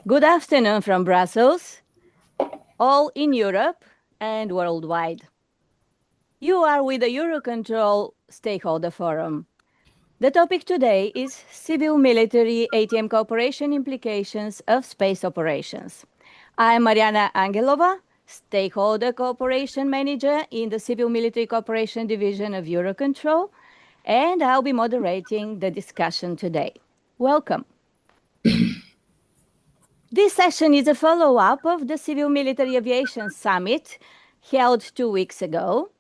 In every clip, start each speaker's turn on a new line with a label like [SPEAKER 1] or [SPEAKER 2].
[SPEAKER 1] Good afternoon from Brussels, all in Europe and worldwide. You are with the EUROCONTROL Stakeholder Forum. The topic today is civil-military ATM cooperation implications of space operations. I am Mariana Angelova, Stakeholder Cooperation Manager in the Civil-Military Cooperation Division of EUROCONTROL, and I'll be moderating the discussion today. Welcome. This session is a follow-up of the Civil-Military Aviation Summit held 2 weeks ago,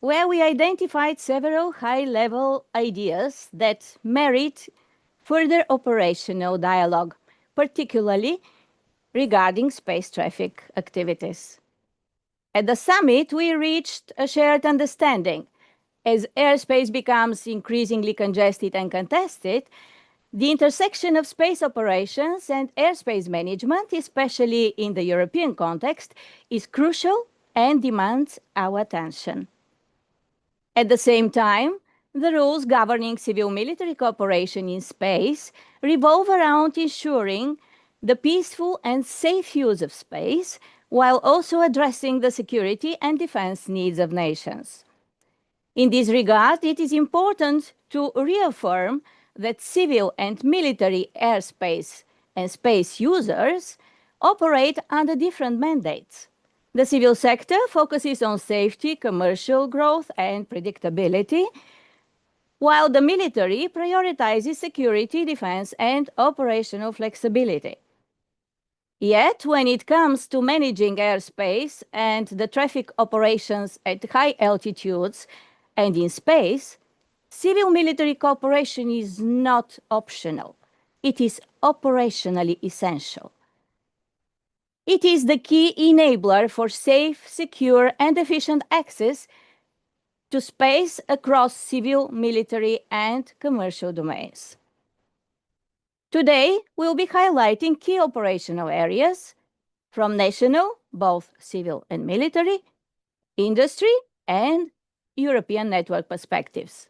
[SPEAKER 1] where we identified several high-level ideas that merit further operational dialogue, particularly regarding space traffic activities. At the summit, we reached a shared understanding. As airspace becomes increasingly congested and contested, the intersection of space operations and airspace management, especially in the European context, is crucial and demands our attention. At the same time, the rules governing civil-military cooperation in space revolve around ensuring the peaceful and safe use of space, while also addressing the security and defense needs of nations. In this regard, it is important to reaffirm that civil and military airspace and space users operate under different mandates. The civil sector focuses on safety, commercial growth, and predictability, while the military prioritizes security, defense, and operational flexibility. Yet, when it comes to managing airspace and the traffic operations at high altitudes and in space, civil-military cooperation is not optional. It is operationally essential. It is the key enabler for safe, secure, and efficient access to space across civil, military, and commercial domains. Today, we'll be highlighting key operational areas from national, both civil and military, industry, and European network perspectives.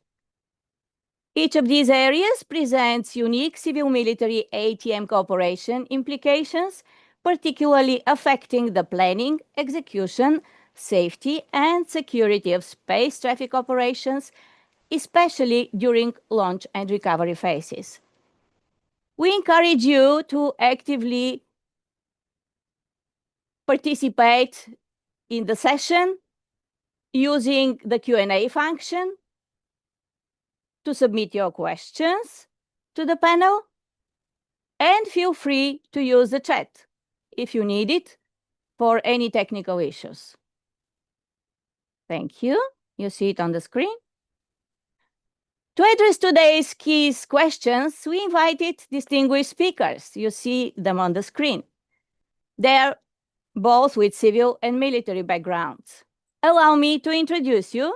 [SPEAKER 1] Each of these areas presents unique civil-military ATM cooperation implications, particularly affecting the planning, execution, safety, and security of space traffic operations, especially during launch and recovery phases. We encourage you to actively participate in the session using the Q&A function to submit your questions to the panel, and feel free to use the chat if you need it for any technical issues. Thank you. You see it on the screen. To address today's key questions, we invited distinguished speakers. You see them on the screen. They're both with civil and military backgrounds. Allow me to introduce you.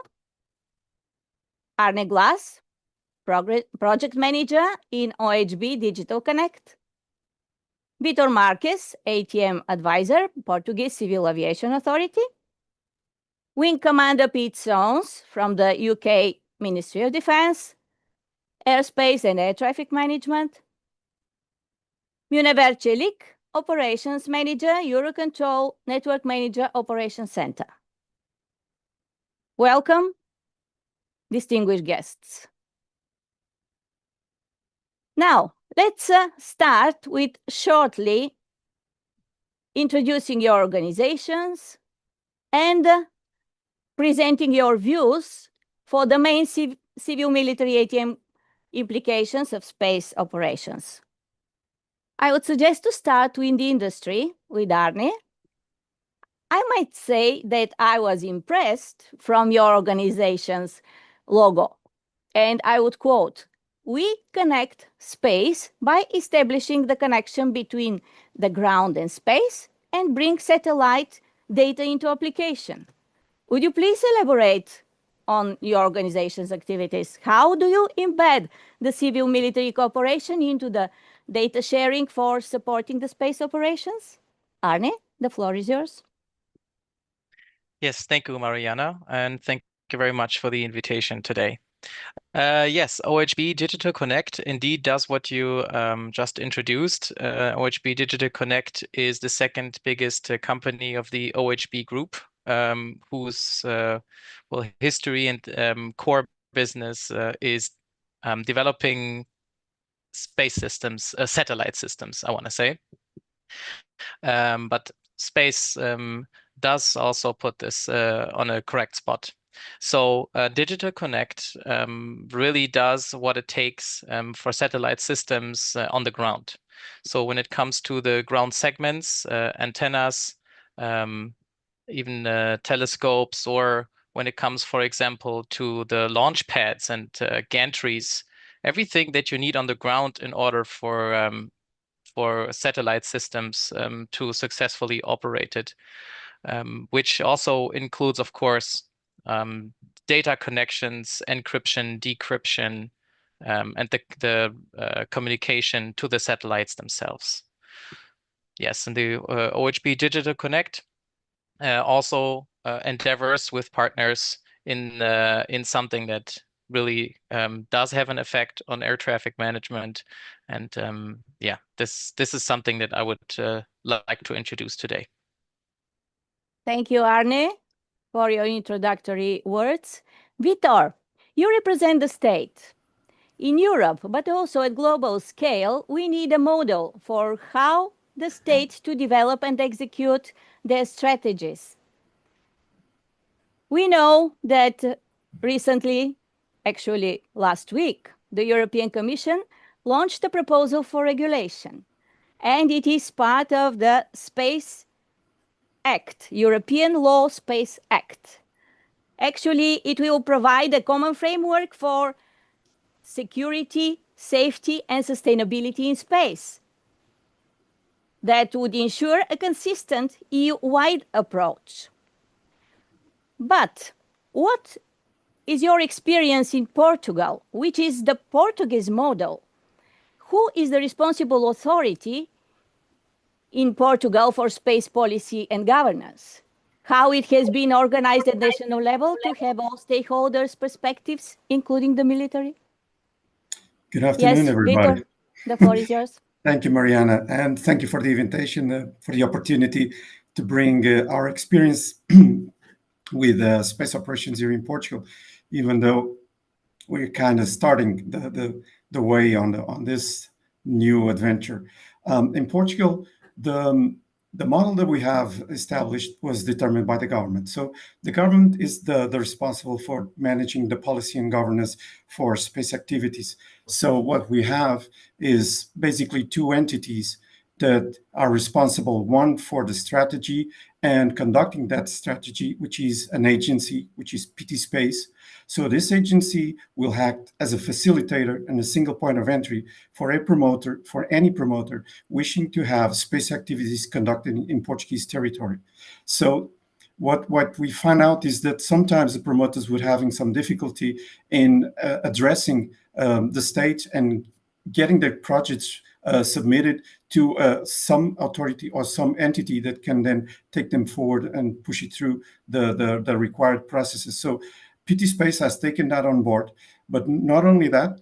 [SPEAKER 1] Arne Glass, Project Manager in OHB Digital Connect. Vitor Marques, ATM Advisor, Portuguese Civil Aviation Authority. Wing Commander Pete Sones from the UK Ministry of Defence, Airspace and Air Traffic Management. Munever Çelik, Operations Manager, Eurocontrol Network Manager, Operations Center. Welcome, distinguished guests. Now, let's start with shortly introducing your organizations and presenting your views for the main civil-military ATM implications of space operations. I would suggest to start with the industry, with Arne. I might say that I was impressed from your organization's logo, and I would quote, "We connect space by establishing the connection between the ground and space and bring satellite data into application." Would you please elaborate on your organization's activities? How do you embed the civil-military cooperation into the data sharing for supporting the space operations? Arne, the floor is yours.
[SPEAKER 2] Yes, thank you, Mariana, and thank you very much for the invitation today. Yes, OHB Digital Connect indeed does what you just introduced. OHB Digital Connect is the second biggest company of the OHB group, whose history and core business is developing space systems, satellite systems, I want to say. But space does also put this on a correct spot. So Digital Connect really does what it takes for satellite systems on the ground. So when it comes to the ground segments, antennas, even telescopes, or when it comes, for example, to the launch pads and gantries, everything that you need on the ground in order for satellite systems to successfully operate it, which also includes, of course, data connections, encryption, decryption, and the communication to the satellites themselves. Yes, and the OHB Digital Connect also endeavors with partners in something that really does have an effect on air traffic management. And yeah, this is something that I would like to introduce today.
[SPEAKER 1] Thank you, Arne, for your introductory words. Vitor, you represent the state. In Europe, but also at global scale, we need a model for how the state to develop and execute their strategies. We know that recently, actually last week, the European Commission launched a proposal for regulation, and it is part of the Space Act, European Law Space Act. Actually, it will provide a common framework for security, safety, and sustainability in space that would ensure a consistent EU-wide approach. But what is your experience in Portugal, which is the Portuguese model? Who is the responsible authority in Portugal for space policy and governance? How it has been organized at national level to have all stakeholders' perspectives, including the military?
[SPEAKER 3] Good afternoon, everybody.
[SPEAKER 1] Vitor, the floor is yours.
[SPEAKER 3] Thank you, Mariana, and thank you for the invitation, for the opportunity to bring our experience with space operations here in Portugal, even though we're kind of starting the way on this new adventure. In Portugal, the model that we have established was determined by the government. So the government is the responsible for managing the policy and governance for space activities. So what we have is basically two entities that are responsible, one for the strategy and conducting that strategy, which is an agency, which is PT Space. So this agency will act as a facilitator and a single point of entry for a promoter, for any promoter wishing to have space activities conducted in Portuguese territory. So what we find out is that sometimes the promoters would having some difficulty in addressing the state and getting their projects submitted to some authority or some entity that can then take them forward and push it through the required processes. So PT Space has taken that on board, but not only that,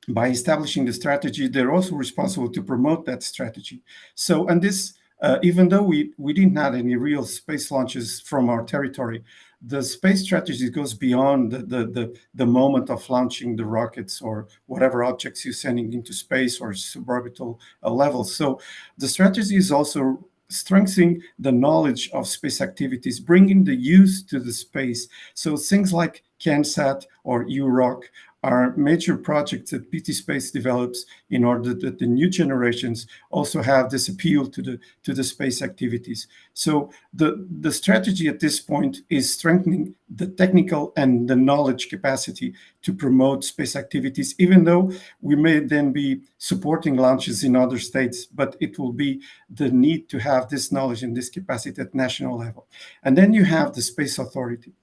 [SPEAKER 3] by establishing the strategy, they're also responsible to promote that strategy. So, and this, even though we didn't have any real space launches from our territory, the space strategy goes beyond the moment of launching the rockets or whatever objects you're sending into space or suborbital levels. So the strategy is also strengthening the knowledge of space activities, bringing the use to the space. So things like CANSAT or EUROC are major projects that PT Space develops in order that the new generations also have this appeal to the space activities. So the strategy at this point is strengthening the technical and the knowledge capacity to promote space activities, even though we may then be supporting launches in other states, but it will be the need to have this knowledge and this capacity at national level. And then you have the Space Authority.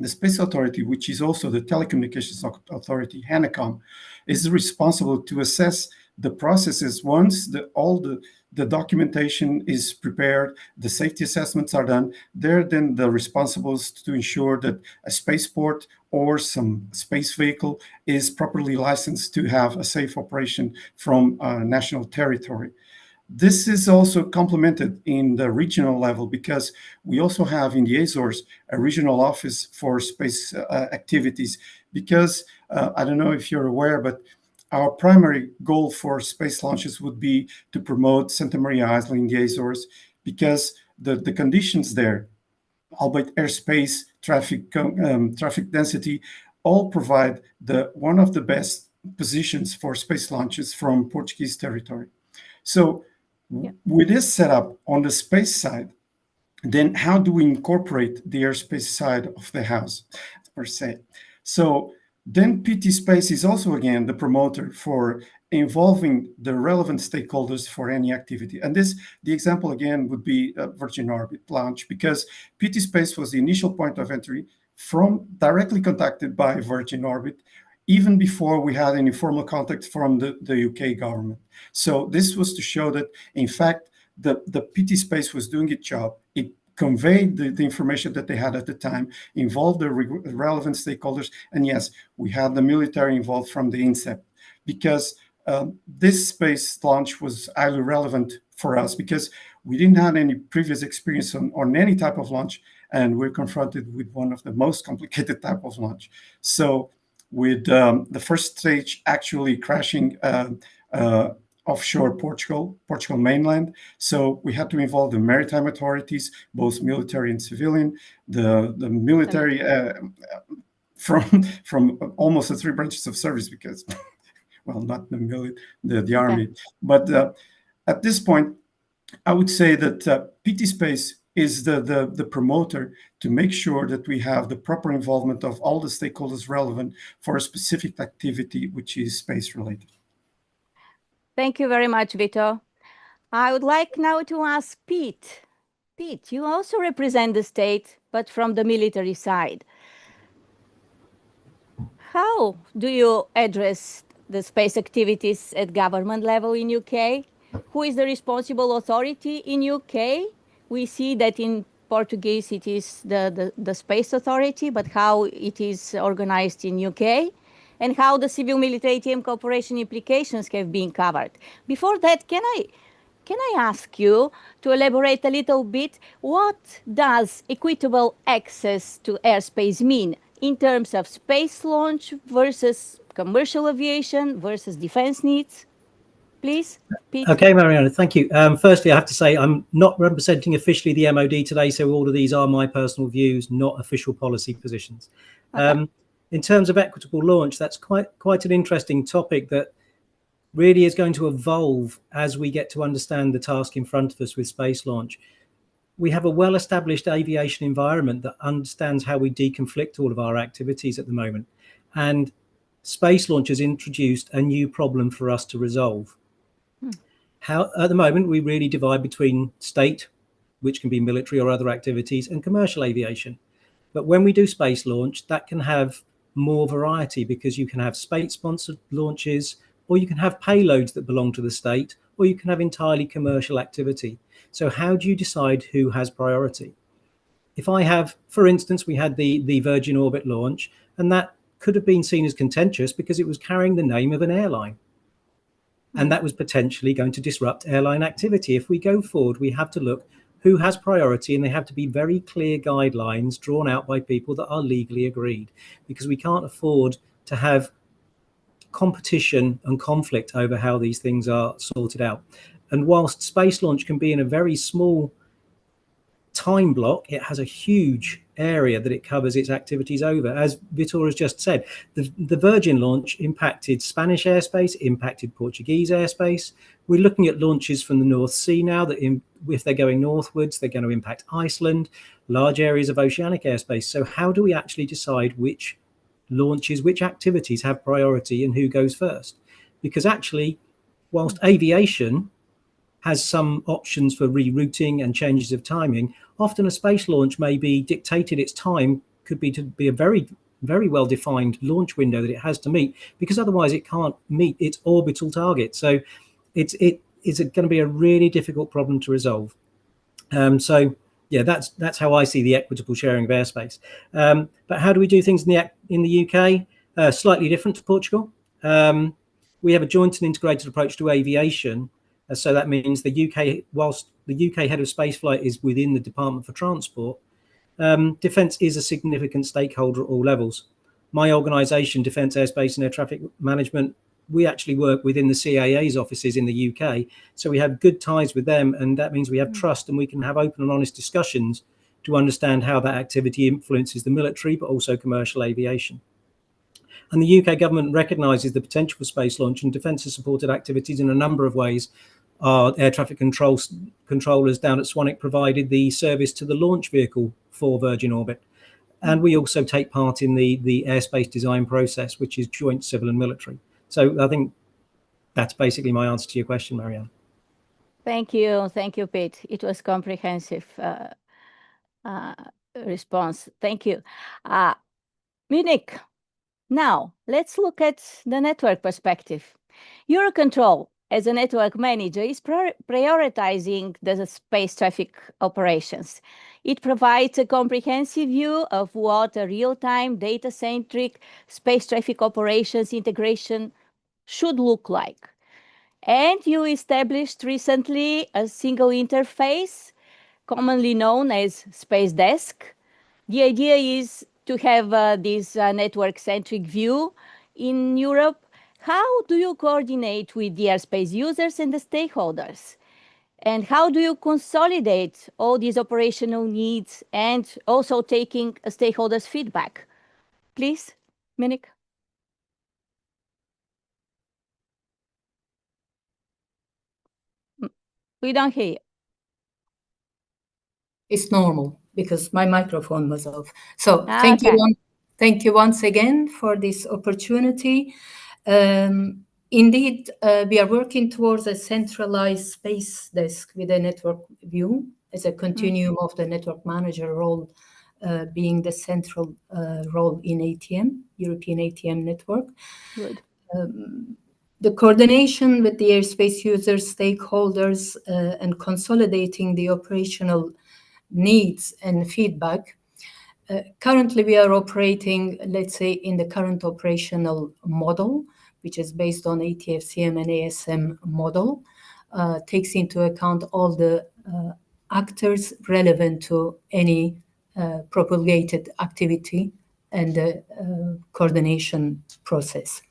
[SPEAKER 3] The Space Authority, which is also the Telecommunications Authority, HANACOM, is responsible to assess the processes once all the the documentation is prepared, the safety assessments are done. They're then the responsibles to ensure that a spaceport or some space vehicle is properly licensed to have a safe operation from national territory. This is also complemented in the regional level because we also have in the Azores a regional office for space activities. Because I don't know if you're aware, but our primary goal for space launches would be to promote Santa Maria Island in the Azores, because the conditions there, albeit airspace, traffic density, all provide one of the best positions for space launches from Portuguese territory. So with this setup on the space side, then how do we incorporate the airspace side of the house, per se? So then PT Space is also, again, the promoter for involving the relevant stakeholders for any activity. And the example, again, would be Virgin Orbit launch, because PT Space was the initial point of entry directly contacted by Virgin Orbit, even before we had any formal contact from the UK government. So this was to show that, in fact, the PT Space was doing its job. It conveyed the information that they had at the time, involved the relevant stakeholders, and yes, we had the military involved from the incept, because this space launch was highly relevant for us because we didn't have any previous experience on any type of launch, and we're confronted with one of the most complicated type of launch. So with the first stage actually crashing offshore Portugal mainland. So we had to involve the maritime authorities, both military and civilian, the military from almost the three branches of service, because, well, not the army. But at this point, I would say that PT Space is the promoter to make sure that we have the proper involvement of all the stakeholders relevant for a specific activity which is space related.
[SPEAKER 1] Thank you very much, Vito. I would like now to ask Pete. Pete, you also represent the state, but from the military side. How do you address the space activities at government level in UK? Who is the responsible authority in UK? We see that in Portuguese it is the Space Authority, but how it is organized in UK, and how the civil-military ATM cooperation implications have been covered. Before that, can I ask you to elaborate a little bit? What does equitable access to airspace mean in terms of space launch versus commercial aviation versus defense needs? Please, Pete.
[SPEAKER 4] Okay, Mariana, thank you. Firstly, I have to say I'm not representing officially the MOD today, so all of these are my personal views, not official policy positions. Okay. In terms of equitable launch, that's quite an interesting topic that really is going to evolve as we get to understand the task in front of us with space launch. We have a well-established aviation environment that understands how we deconflict all of our activities at the moment. And space launch has introduced a new problem for us to resolve. How, at the moment, we really divide between state, which can be military or other activities, and commercial aviation. But when we do space launch, that can have more variety, because you can have state-sponsored launches, or you can have payloads that belong to the state, or you can have entirely commercial activity. So how do you decide who has priority? If I have, for instance, we had the Virgin Orbit launch, and that could have been seen as contentious because it was carrying the name of an airline. And that was potentially going to disrupt airline activity. If we go forward, we have to look who has priority, and they have to be very clear guidelines drawn out by people that are legally agreed, because we can't afford to have competition and conflict over how these things are sorted out. And whilst space launch can be in a very small time block, it has a huge area that it covers its activities over. As Vitor has just said, the Virgin launch impacted Spanish airspace, impacted Portuguese airspace. We're looking at launches from the North Sea now that if they're going northwards, they're going to impact Iceland, large areas of oceanic airspace. So how do we actually decide which launches, which activities have priority and who goes first? Because actually, whilst aviation has some options for rerouting and changes of timing, often a space launch may be dictated, its time could be to be a very, very well-defined launch window that it has to meet, because otherwise it can't meet its orbital target. So is going to be a really difficult problem to resolve. So yeah, that's how I see the equitable sharing of airspace. But how do we do things in the UK? Slightly different to Portugal. We have a joint and integrated approach to aviation. So that means the UK, whilst the UK head of spaceflight is within the Department for Transport, Defence is a significant stakeholder at all levels. My organisation, Defence Airspace and Air Traffic Management, we actually work within the CAA's offices in the UK. So we have good ties with them, and that means we have trust, and we can have open and honest discussions to understand how that activity influences the military, but also commercial aviation. And the UK government recognises the potential for space launch, and Defence has supported activities in a number of ways. Our air traffic controllers down at Swanwick provided the service to the launch vehicle for Virgin Orbit. And we also take part in the airspace design process, which is joint civil and military. So I think that's basically my answer to your question, Marianne.
[SPEAKER 1] Thank you, Pete. It was comprehensive response. Thank you. Munich, now let's look at the network perspective. Eurocontrol, as a network manager, is prioritizing the space traffic operations. It provides a comprehensive view of what a real-time, data-centric space traffic operations integration should look like. And you established recently a single interface, commonly known as Space Desk. The idea is to have this network-centric view in Europe. How do you coordinate with the airspace users and the stakeholders? And how do you consolidate all these operational needs and also taking stakeholders' feedback? Please, Munich. We don't hear you.
[SPEAKER 5] It's normal because my microphone was off. So thank you once again for this opportunity. Indeed, we are working towards a centralized space desk with a network view as a continuum of the network manager role being the central role in ATM, European ATM network.
[SPEAKER 1] Good.
[SPEAKER 5] The coordination with the airspace users, stakeholders, and consolidating the operational needs and feedback. Currently, we are operating, let's say, in the current operational model, which is based on ATFCM and ASM model, takes into account all the actors relevant to any propagated activity and the coordination process.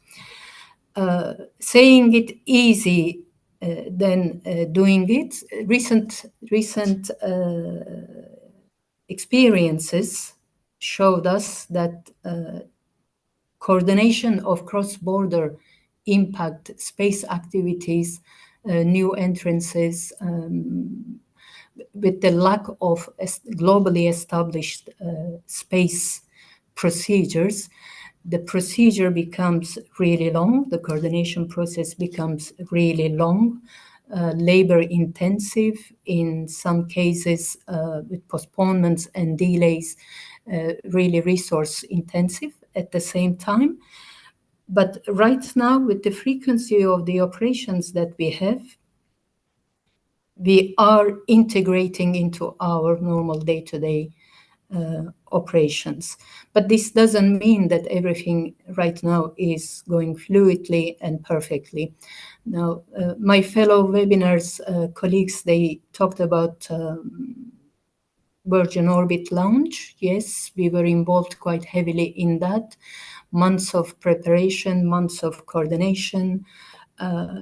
[SPEAKER 5] Saying it easy than doing it, recent experiences showed us that coordination of cross-border impact space activities, new entrances, with the lack of globally established space procedures, the procedure becomes really long, the coordination process becomes really long, labor intensive, in some cases with postponements and delays, really resource intensive at the same time. But right now, with the frequency of the operations that we have, we are integrating into our normal day-to-day operations. But this doesn't mean that everything right now is going fluidly and perfectly. Now, my fellow webinars colleagues, they talked about Virgin Orbit launch. Yes, we were involved quite heavily in that. Months of preparation, months of coordination.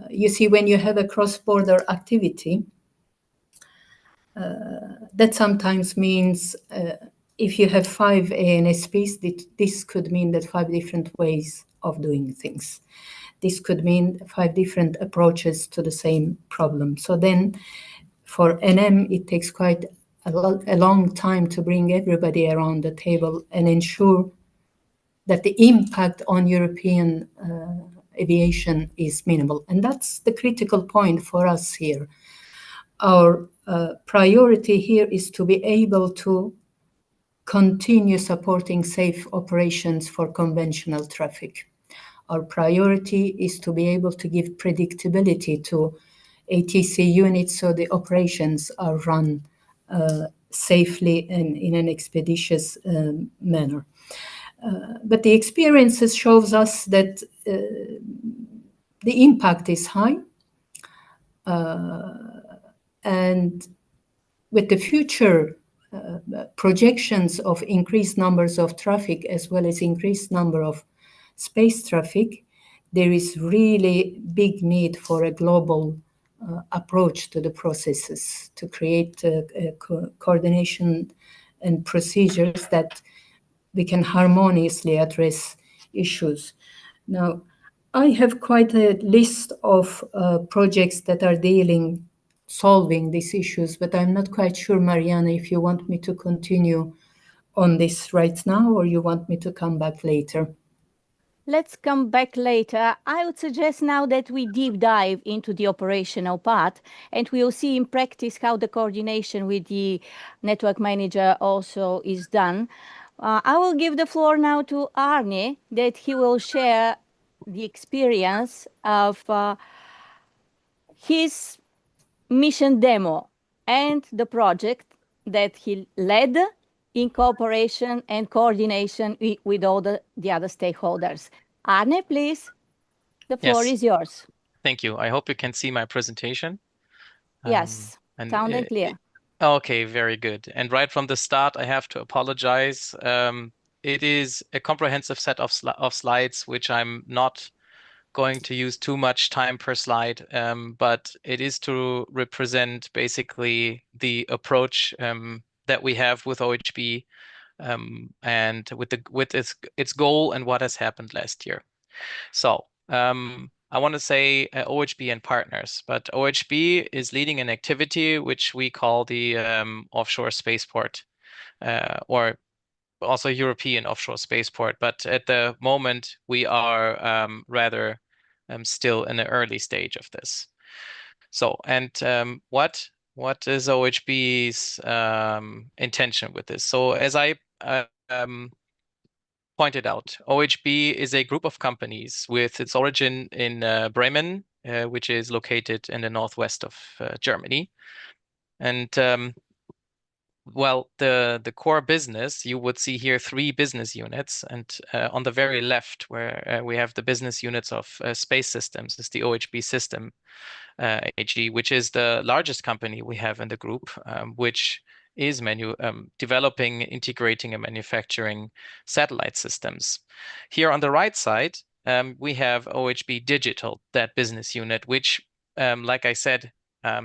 [SPEAKER 5] You see, when you have a cross-border activity, that sometimes means if you have 5 ANSPs, this could mean that 5 different ways of doing things. This could mean 5 different approaches to the same problem. So then for NM, it takes quite a long time to bring everybody around the table and ensure that the impact on European aviation is minimal. And that's the critical point for us here. Our priority here is to be able to continue supporting safe operations for conventional traffic. Our priority is to be able to give predictability to ATC units, so the operations are run safely and in an expeditious manner. But the experiences shows us that the impact is high, and with the future projections of increased numbers of traffic as well as increased number of space traffic, there is really big need for a global approach to the processes to create coordination and procedures that we can harmoniously address issues. Now, I have quite a list of projects that are solving these issues, but I'm not quite sure, Mariana, if you want me to continue on this right now or you want me to come back later.
[SPEAKER 1] Let's come back later. I would suggest now that we deep dive into the operational part, and we'll see in practice how the coordination with the network manager also is done. I will give the floor now to Arne, that he will share the experience of his mission demo and the project that he led in cooperation and coordination with all the other stakeholders. Arne, please, the floor
[SPEAKER 2] Yes.
[SPEAKER 1] is yours.
[SPEAKER 2] Thank you. I hope you can see my presentation.
[SPEAKER 1] Yes, sound and clear.
[SPEAKER 2] Okay, very good. And right from the start, I have to apologize. It is a comprehensive set of slides, which I'm not going to use too much time per slide, but it is to represent basically the approach that we have with OHB and with its goal and what has happened last year. So I want to say OHB and partners, but OHB is leading an activity which we call the offshore spaceport, or also European offshore spaceport. But at the moment, we are rather still in the early stage of this. So, and what is OHB's intention with this? So, as I pointed out, OHB is a group of companies with its origin in Bremen, which is located in the northwest of Germany. And well, the core business, you would see here 3 business units. And on the very left, where we have the business units of space systems, is the OHB System AG, which is the largest company we have in the group, which is developing, integrating, and manufacturing satellite systems. Here on the right side, we have OHB Digital, that business unit, which, like I said,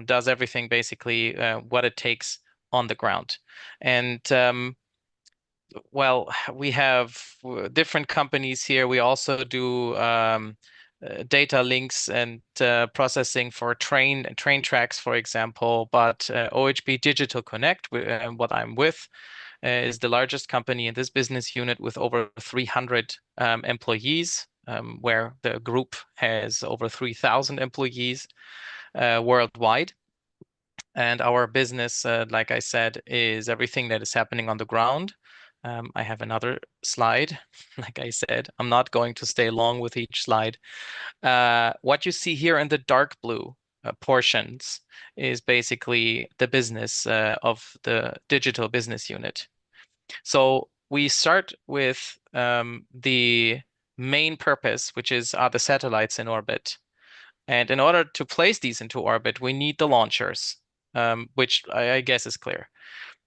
[SPEAKER 2] does everything basically what it takes on the ground. And well, we have different companies here. We also do data links and processing for train tracks, for example. But OHB Digital Connect, what I'm with, is the largest company in this business unit with over 300 employees, where the group has over 3,000 employees worldwide. And our business, like I said, is everything that is happening on the ground. I have another slide. Like I said, I'm not going to stay long with each slide. What you see here in the dark blue portions is basically the business of the digital business unit. So we start with the main purpose, which is are the satellites in orbit. And in order to place these into orbit, we need the launchers, which I guess is clear.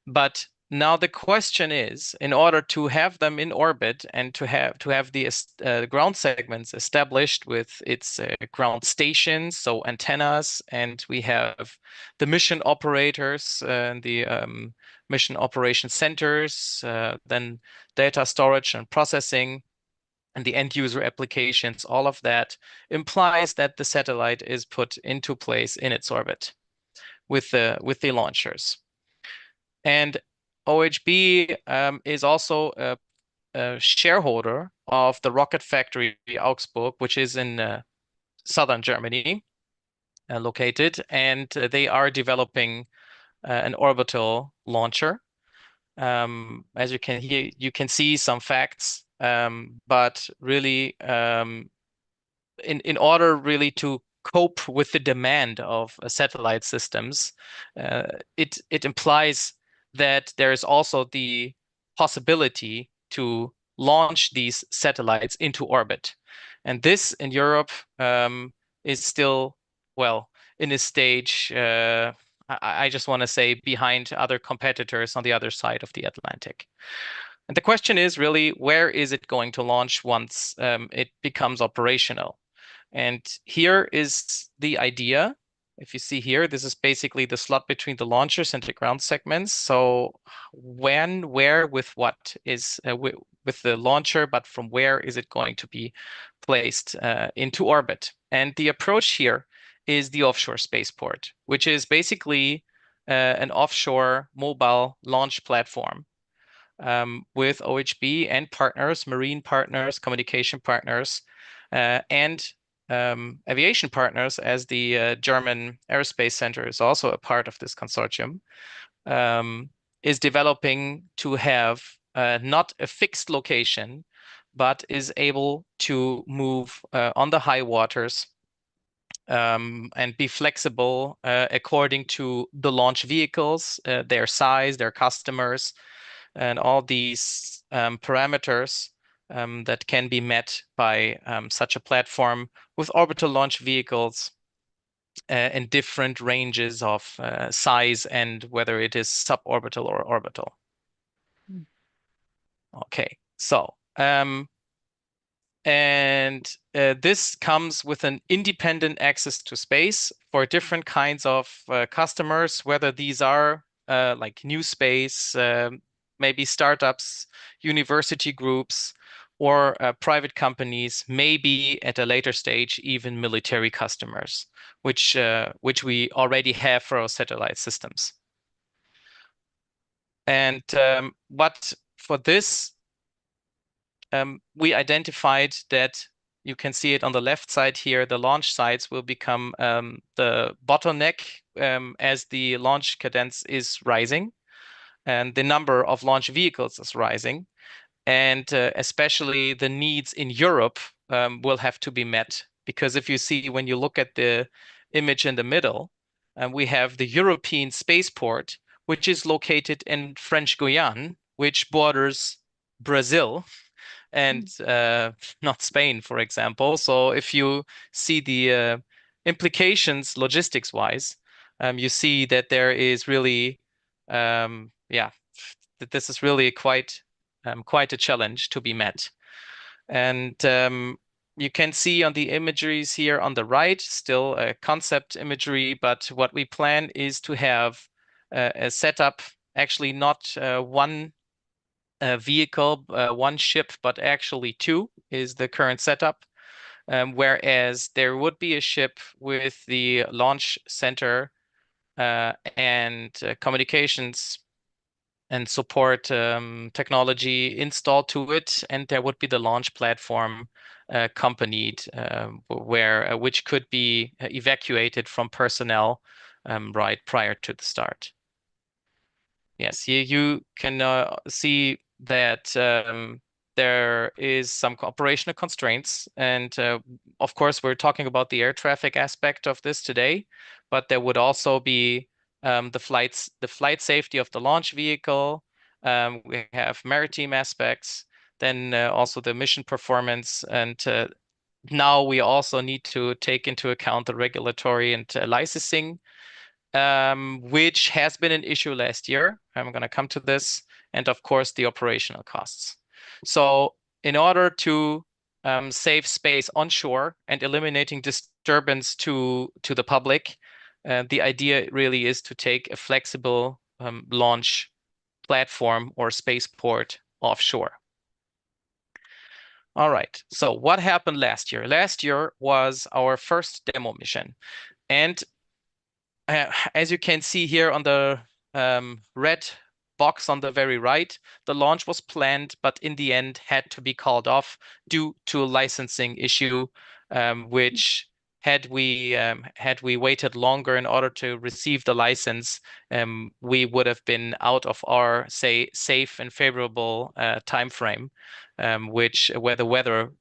[SPEAKER 2] But now the question is, in order to have them in orbit and to have the ground segments established with its ground stations, so antennas, and we have the mission operators and the mission operation centers, then data storage and processing, and the end user applications, all of that implies that the satellite is put into place in its orbit with the launchers. And OHB is also a shareholder of the Rocket Factory Augsburg, which is in southern Germany located, and they are developing an orbital launcher. As you can hear, you can see some facts, but really in order really to cope with the demand of satellite systems, it implies that there is also the possibility to launch these satellites into orbit. And this in Europe is still, well, in a stage, I just want to say, behind other competitors on the other side of the Atlantic. And the question is really, where is it going to launch once it becomes operational? And here is the idea. If you see here, this is basically the slot between the launchers and the ground segments. So when, where, with what is with the launcher, but from where is it going to be placed into orbit? And the approach here is the offshore spaceport, which is basically an offshore mobile launch platform with OHB and partners, marine partners, communication partners, and aviation partners, as the German Aerospace Center is also a part of this consortium, is developing to have not a fixed location, but is able to move on the high waters and be flexible according to the launch vehicles, their size, their customers, and all these parameters that can be met by such a platform with orbital launch vehicles in different ranges of size and whether it is suborbital or orbital. Okay, so this comes with an independent access to space for different kinds of customers, whether these are like new space, maybe startups, university groups, or private companies, maybe at a later stage, even military customers, which we already have for our satellite systems. And but for this, we identified that, you can see it on the left side here, the launch sites will become the bottleneck as the launch cadence is rising and the number of launch vehicles is rising. And especially the needs in Europe will have to be met, because if you see, when you look at the image in the middle, we have the European spaceport, which is located in French Guiana, which borders Brazil and not Spain, for example. So if you see the implications logistics-wise, you see that there is really, yeah, that this is really quite a challenge to be met. And you can see on the imageries here on the right, still a concept imagery, but what we plan is to have a setup, actually not one vehicle, one ship, but actually two is the current setup. Whereas there would be a ship with the launch center and communications and support technology installed to it, and there would be the launch platform accompanied, which could be evacuated from personnel right prior to the start. Yes, you can see that there is some operational constraints, and of course we're talking about the air traffic aspect of this today, but there would also be the flight safety of the launch vehicle. We have maritime aspects, then also the mission performance, and now we also need to take into account the regulatory and licensing, which has been an issue last year. I'm going to come to this, and of course the operational costs. So in order to save space onshore and eliminating disturbance to the public, the idea really is to take a flexible launch platform or spaceport offshore. All right, so what happened last year? Last year was our first demo mission. And as you can see here on the red box on the very right, the launch was planned, but in the end had to be called off due to a licensing issue, which had we waited longer in order to receive the license, we would have been out of our, say, safe and favorable time frame, where the weather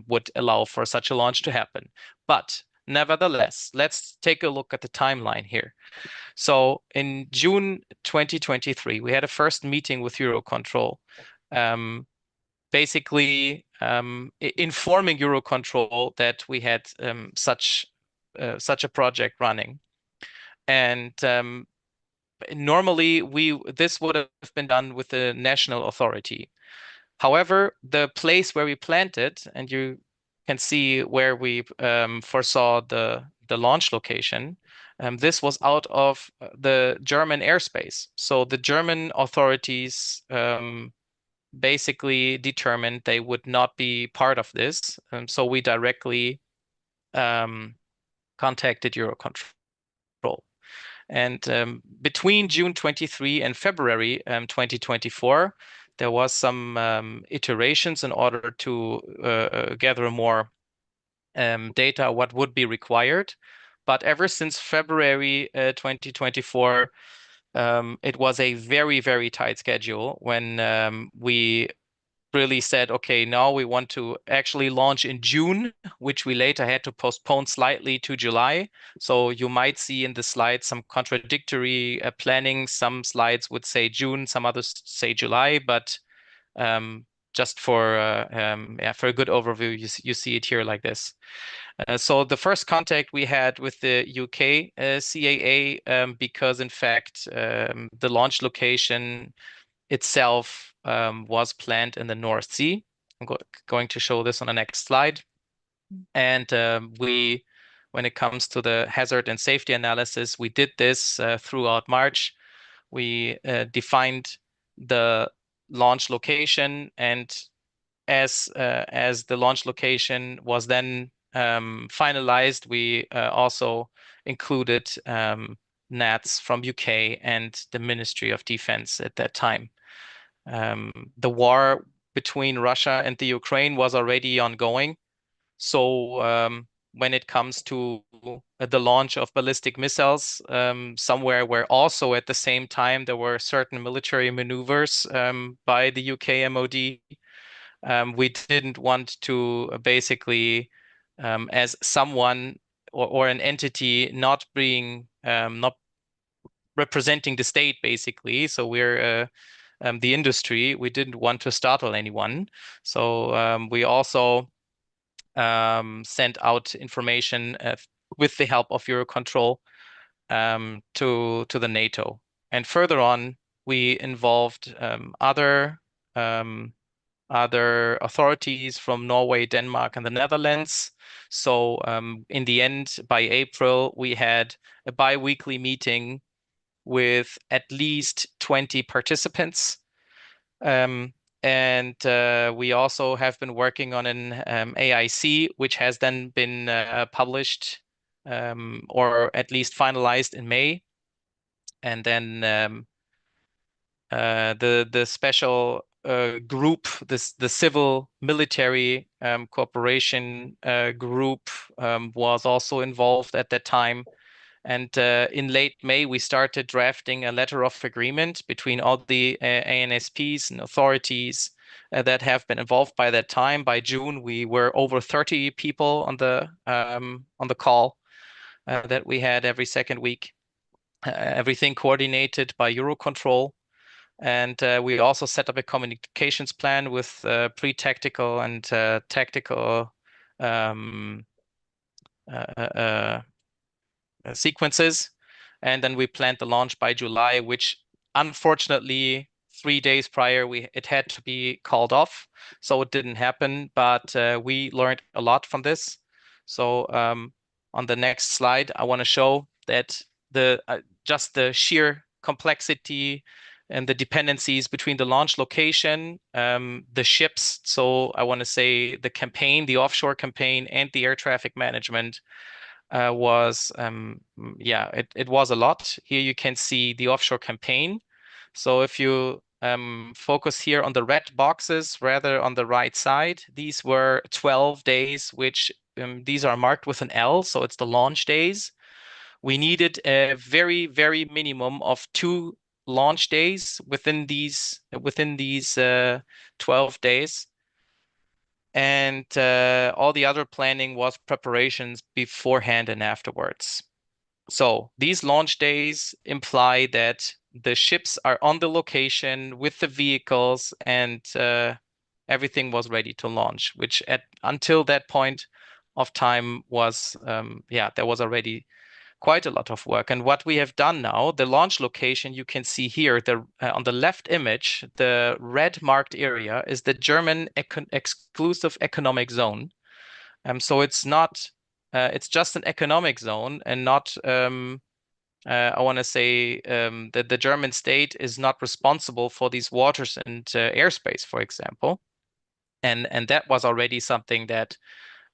[SPEAKER 2] would allow for such a launch to happen. But Nevertheless, let's take a look at the timeline here. So in June 2023, we had a first meeting with Eurocontrol, basically informing Eurocontrol that we had such a project running. And normally this would have been done with the national authority. However, the place where we planned it, and you can see where we foresaw the launch location, this was out of the German airspace. So the German authorities basically determined they would not be part of this. So we directly contacted Eurocontrol. And between June 23 and February 2024, there was some iterations in order to gather more data, what would be required. But ever since February 2024, it was a very, very tight schedule when we really said, okay, now we want to actually launch in June, which we later had to postpone slightly to July. So you might see in the slides some contradictory planning. Some slides would say June, some others say July, but just for a good overview, you see it here like this. So the first contact we had with the UK CAA, because in fact the launch location itself was planned in the North Sea. I'm going to show this on the next slide. And when it comes to the hazard and safety analysis, we did this throughout March. We defined the launch location, and as the launch location was then finalized, we also included NATs from UK and the Ministry of Defense at that time. The war between Russia and the Ukraine was already ongoing. So when it comes to the launch of ballistic missiles, somewhere where also at the same time there were certain military maneuvers by the UK MOD, we didn't want to basically, as someone or an entity not representing the state, basically. So we're the industry. We didn't want to startle anyone. So we also sent out information with the help of Eurocontrol to the NATO. And further on, we involved other authorities from Norway, Denmark, and the Netherlands. So in the end, by April, we had a bi-weekly meeting with at least 20 participants. And we also have been working on an AIC, which has then been published or at least finalized in May. And then the special group, the civil military cooperation group was also involved at that time. And in late May, we started drafting a letter of agreement between all the ANSPs and authorities that have been involved by that time. By June, we were over 30 people on the call that we had every second week. Everything coordinated by Eurocontrol. And we also set up a communications plan with pre-tactical and tactical sequences. And then we planned the launch by July, which unfortunately 3 days prior, it had to be called off. So it didn't happen, but we learned a lot from this. So on the next slide, I want to show that just the sheer complexity and the dependencies between the launch location, the ships. So I want to say the campaign, the offshore campaign, and the air traffic management was, it was a lot. Here you can see the offshore campaign. So if you focus here on the red boxes rather on the right side, these were 12 days, which these are marked with an L, so it's the launch days. We needed a very, very minimum of 2 launch days within these 12 days. And all the other planning was preparations beforehand and afterwards. So these launch days imply that the ships are on the location with the vehicles, and everything was ready to launch, which until that point of time was, there was already quite a lot of work. And what we have done now, the launch location, you can see here, on the left image, the red marked area is the German exclusive economic zone. So it's not, it's just an economic zone and not, I want to say that the German state is not responsible for these waters and airspace, for example. And that was already something that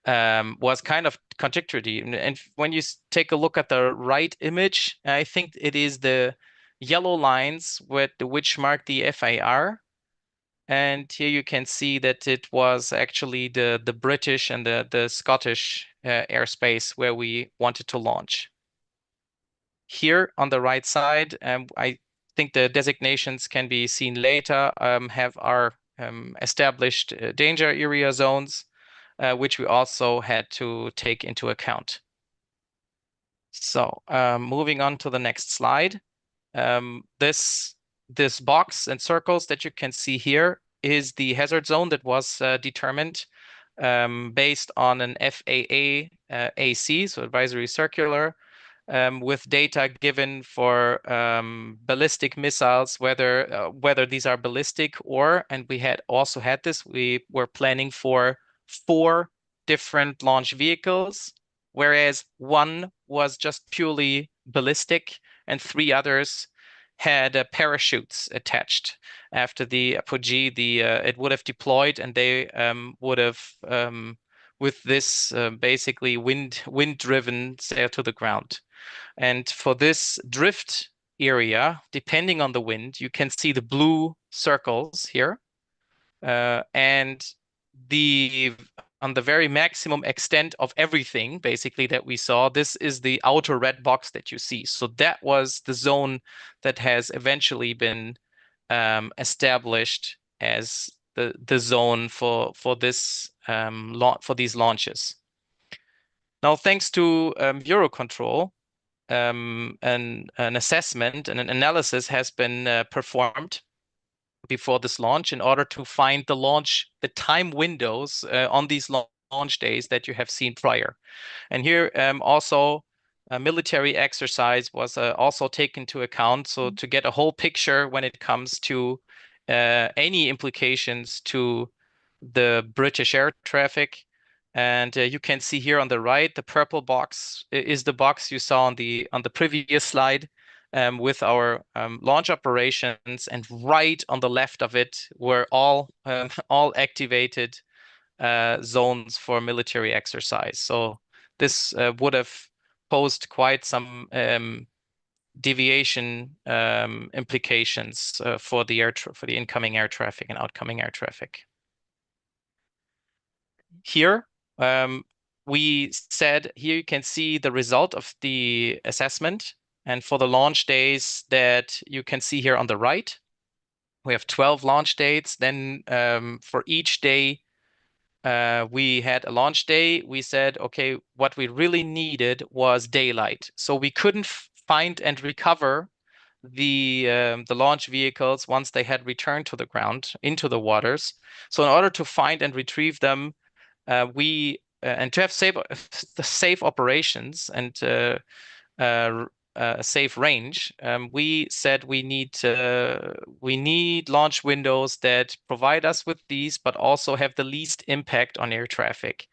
[SPEAKER 2] was kind of contradictory. And when you take a look at the right image, I think it is the yellow lines which mark the FAR. And here you can see that it was actually the British and the Scottish airspace where we wanted to launch. Here on the right side, I think the designations can be seen later, have our established danger area zones, which we also had to take into account. So moving on to the next slide. This box and circles that you can see here is the hazard zone that was determined based on an FAA AC, so advisory circular, with data given for ballistic missiles, whether these are ballistic or, and we had also had this, we were planning for 4 different launch vehicles, whereas 1 was just purely ballistic and 3 others had parachutes attached. After the apogee, it would have deployed, and they would have, with this basically wind-driven, sail to the ground. And for this drift area, depending on the wind, you can see the blue circles here. And on the very maximum extent of everything, basically, that we saw, this is the outer red box that you see. So that was the zone that has eventually been established as the zone for these launches. Now, thanks to EUROCONTROL, an assessment and an analysis has been performed before this launch in order to find the time windows on these launch days that you have seen prior. And here also a military exercise was also taken into account, so to get a whole picture when it comes to any implications to the British air traffic. And you can see here on the right, the purple box is the box you saw on the previous slide with our launch operations, and right on the left of it were all activated zones for military exercise. So this would have posed quite some deviation implications for the incoming air traffic and outgoing air traffic. Here, we said, here you can see the result of the assessment. And for the launch days that you can see here on the right, we have 12 launch dates. Then for each day, we had a launch day. We said, okay, what we really needed was daylight. So we couldn't find and recover the launch vehicles once they had returned to the ground, into the waters. So in order to find and retrieve them, and to have safe operations and safe range, we said we need launch windows that provide us with these, but also have the least impact on air traffic.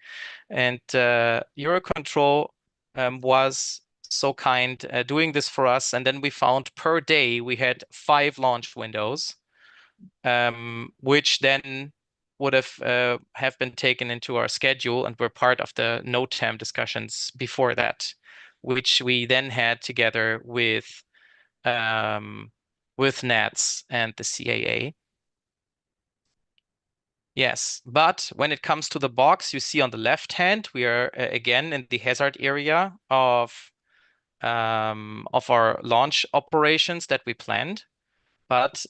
[SPEAKER 2] And EUROCONTROL was so kind doing this for us. And then we found per day we had 5 launch windows, which then would have been taken into our schedule and were part of the NOTAM discussions before that, which we then had together with NATS and the CAA. Yes, but when it comes to the box, you see on the left hand, we are again in the hazard area of our launch operations that we planned. But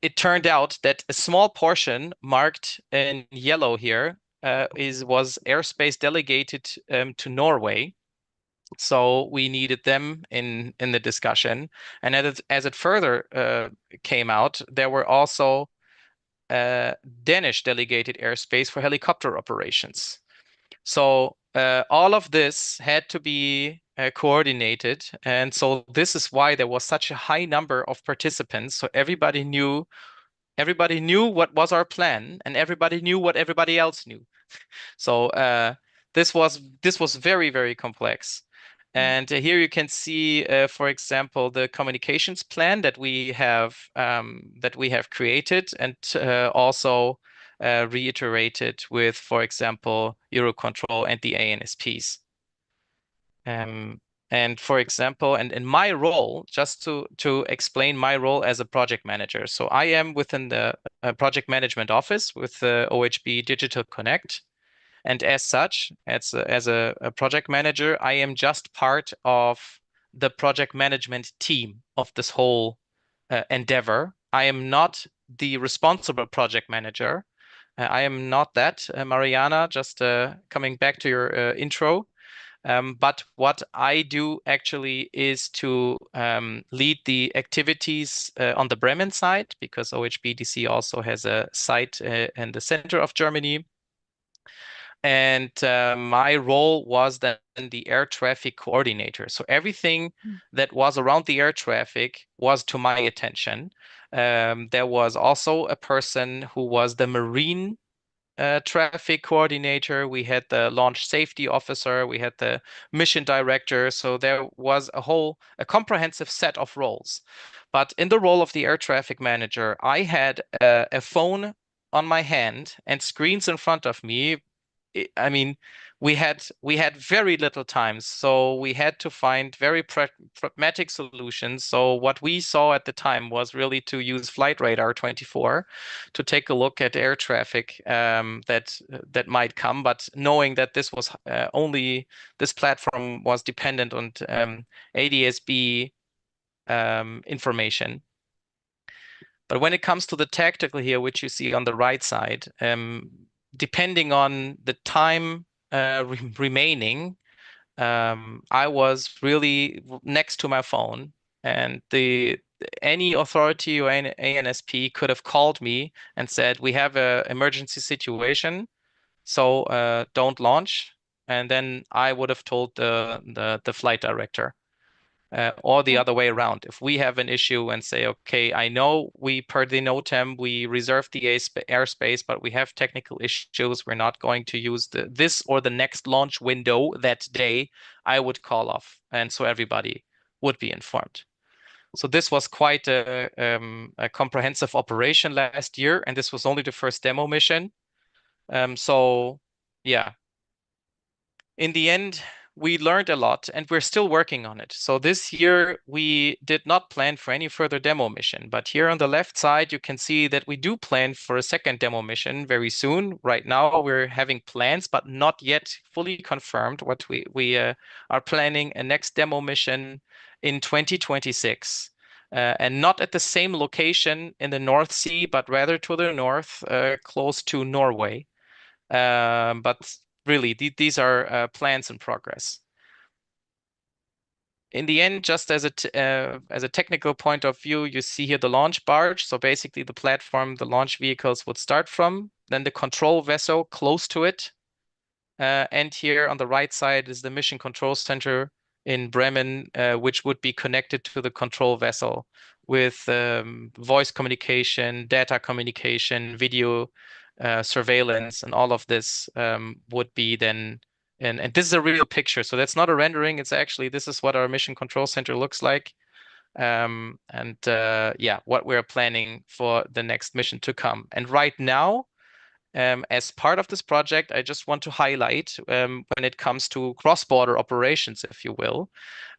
[SPEAKER 2] it turned out that a small portion marked in yellow here was airspace delegated to Norway. So we needed them in the discussion. And as it further came out, there were also Danish delegated airspace for helicopter operations. So all of this had to be coordinated. And so this is why there was such a high number of participants. So everybody knew what was our plan, and everybody knew what everybody else knew. So this was very, very complex. And here you can see, for example, the communications plan that we have created, and also reiterated with, for example, Eurocontrol and the ANSPs. And for example, and in my role, just to explain my role as a project manager. So I am within the project management office with the OHB Digital Connect. And as such, as a project manager, I am just part of the project management team of this whole endeavor. I am not the responsible project manager. I am not that, Mariana, just coming back to your intro. But what I do actually is to lead the activities on the Bremen side, because OHBDC also has a site in the center of Germany. And my role was then the air traffic coordinator. So everything that was around the air traffic was to my attention. There was also a person who was the marine traffic coordinator. We had the launch safety officer. We had the mission director. So there was a comprehensive set of roles. But in the role of the air traffic manager, I had a phone on my hand and screens in front of me. I mean, we had very little time, so we had to find very pragmatic solutions. So what we saw at the time was really to use Flight Radar 24 to take a look at air traffic that might come, but knowing that this was this platform was dependent on ADS-B information. But when it comes to the tactical here, which you see on the right side, depending on the time remaining, I was really next to my phone, and any authority or any ANSP could have called me and said, "We have an emergency situation, so don't launch." And then I would have told the flight director. Or the other way around. If we have an issue and say, okay, I know per the NOTAM, we reserved the airspace, but we have technical issues, we're not going to use this or the next launch window that day, I would call off. And so everybody would be informed. So this was quite a comprehensive operation last year, and this was only the first demo mission. So yeah, in the end, we learned a lot, and we're still working on it. So this year, we did not plan for any further demo mission. But here on the left side, you can see that we do plan for a second demo mission very soon. Right now, we're having plans, but not yet fully confirmed. What we are planning a next demo mission in 2026. And not at the same location in the North Sea, but rather to the north, close to Norway. But really, these are plans in progress. In the end, just as a technical point of view, you see here the launch barge. So basically, the platform the launch vehicles would start from, then the control vessel close to it. And here on the right side is the mission control center in Bremen, which would be connected to the control vessel with voice communication, data communication, video surveillance, and all of this would be then, and this is a real picture. So that's not a rendering. It's actually, this is what our mission control center looks like. Yeah, what we're planning for the next mission to come. And right now, as part of this project, I just want to highlight when it comes to cross-border operations, if you will,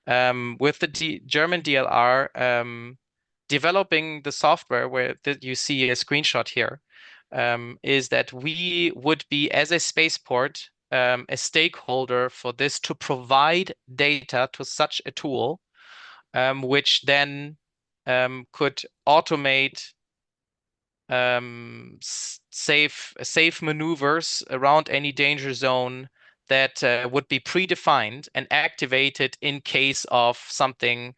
[SPEAKER 2] with the German DLR developing the software where you see a screenshot here, is that we would be, as a spaceport, a stakeholder for this to provide data to such a tool, which then could automate safe maneuvers around any danger zone that would be predefined and activated in case of something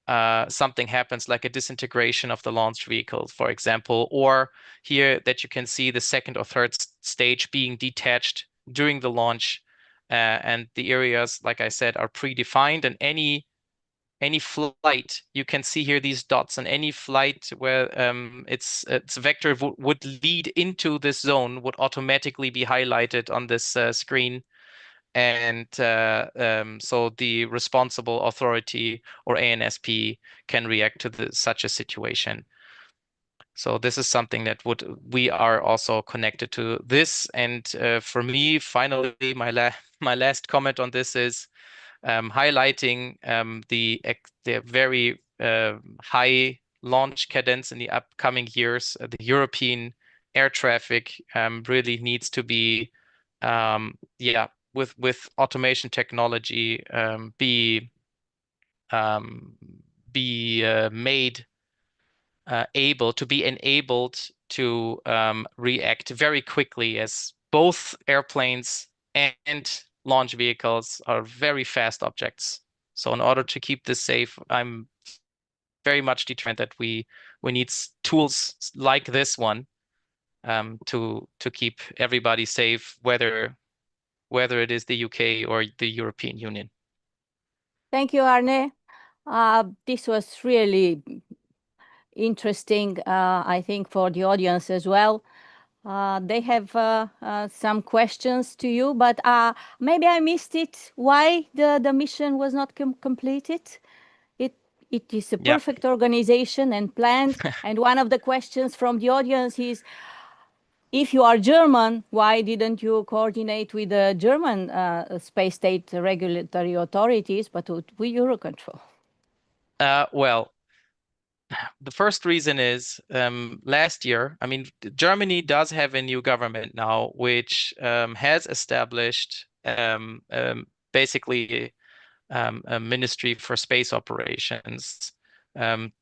[SPEAKER 2] happens, like a disintegration of the launch vehicle, for example, or here that you can see the second or third stage being detached during the launch, and the areas, like I said, are predefined, and any flight, you can see here these dots, and any flight where its vector would lead into this zone would automatically be highlighted on this screen. And so the responsible authority or ANSP can react to such a situation. So this is something that we are also connected to this. And for me, finally, my last comment on this is highlighting the very high launch cadence in the upcoming years. The European air traffic really needs to be, with automation technology, be made enabled to react very quickly, as both airplanes and launch vehicles are very fast objects. So in order to keep this safe, I'm very much determined that we need tools like this one to keep everybody safe, whether it is the UK or the European Union.
[SPEAKER 1] Thank you, Arne. This was really interesting, I think, for the audience as well. They have some questions to you, but maybe I missed it. Why the mission was not completed? It is a perfect organization and planned. And one of the questions from the audience is, if you are German, why didn't you coordinate with the German space state regulatory authorities, but with Eurocontrol?
[SPEAKER 2] Well, the first reason is last year, I mean, Germany does have a new government now, which has established basically a ministry for space operations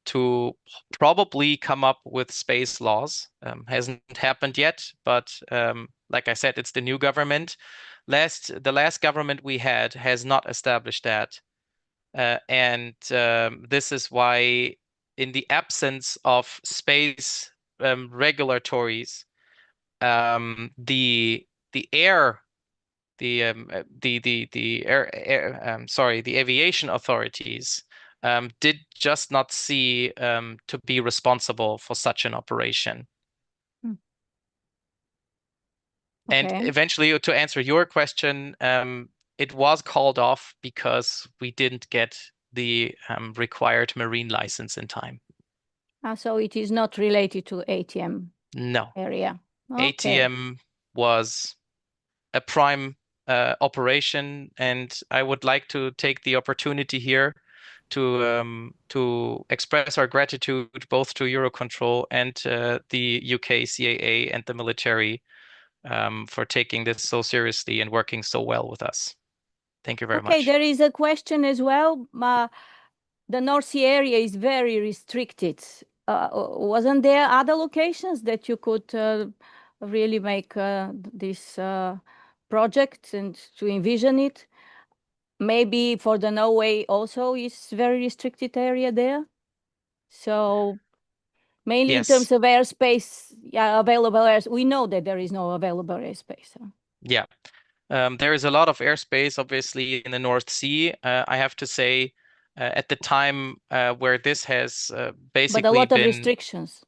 [SPEAKER 2] to probably come up with space laws. Hasn't happened yet, but like I said, it's the new government. The last government we had has not established that. And this is why, in the absence of space regulatories, the aviation authorities did just not see to be responsible for such an operation.
[SPEAKER 1] Okay.
[SPEAKER 2] And eventually, to answer your question, it was called off because we didn't get the required marine license in time.
[SPEAKER 1] So it is not related to ATM area. Okay.
[SPEAKER 2] ATM was a prime operation, and I would like to take the opportunity here to express our gratitude both to Eurocontrol and the UK CAA and the military for taking this so seriously and working so well with us. Thank you very much.
[SPEAKER 1] Okay, there is a question as well. The North Sea area is very restricted. Wasn't there other locations that you could really make this project and to envision it? Maybe for the Norway also is very restricted area there. So mainly in terms of airspace, available airspace. We know that there is no available airspace.
[SPEAKER 2] Yeah, there is a lot of airspace, obviously, in the North Sea. I have to say, at the time where this has basically
[SPEAKER 1] but a lot
[SPEAKER 2] been,
[SPEAKER 1] of restrictions.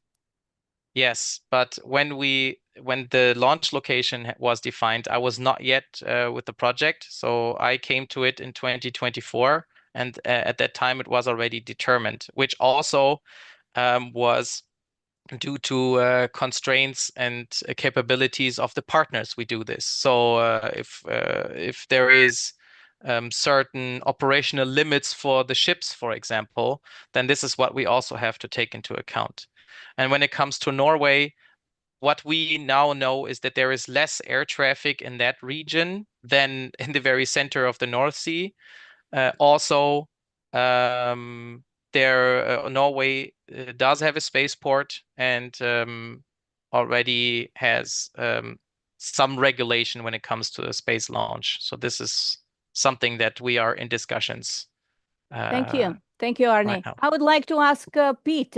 [SPEAKER 2] Yes, but when the launch location was defined, I was not yet with the project, so I came to it in 2024, and at that time it was already determined, which also was due to constraints and capabilities of the partners we do this. So if there is certain operational limits for the ships, for example, then this is what we also have to take into account. And when it comes to Norway, what we now know is that there is less air traffic in that region than in the very center of the North Sea. Also, Norway does have a spaceport, and already has some regulation when it comes to a space launch. So this is something that we are in discussions.
[SPEAKER 1] Thank you. Thank you, Arne.
[SPEAKER 2] Right now.
[SPEAKER 1] I would like to ask Pete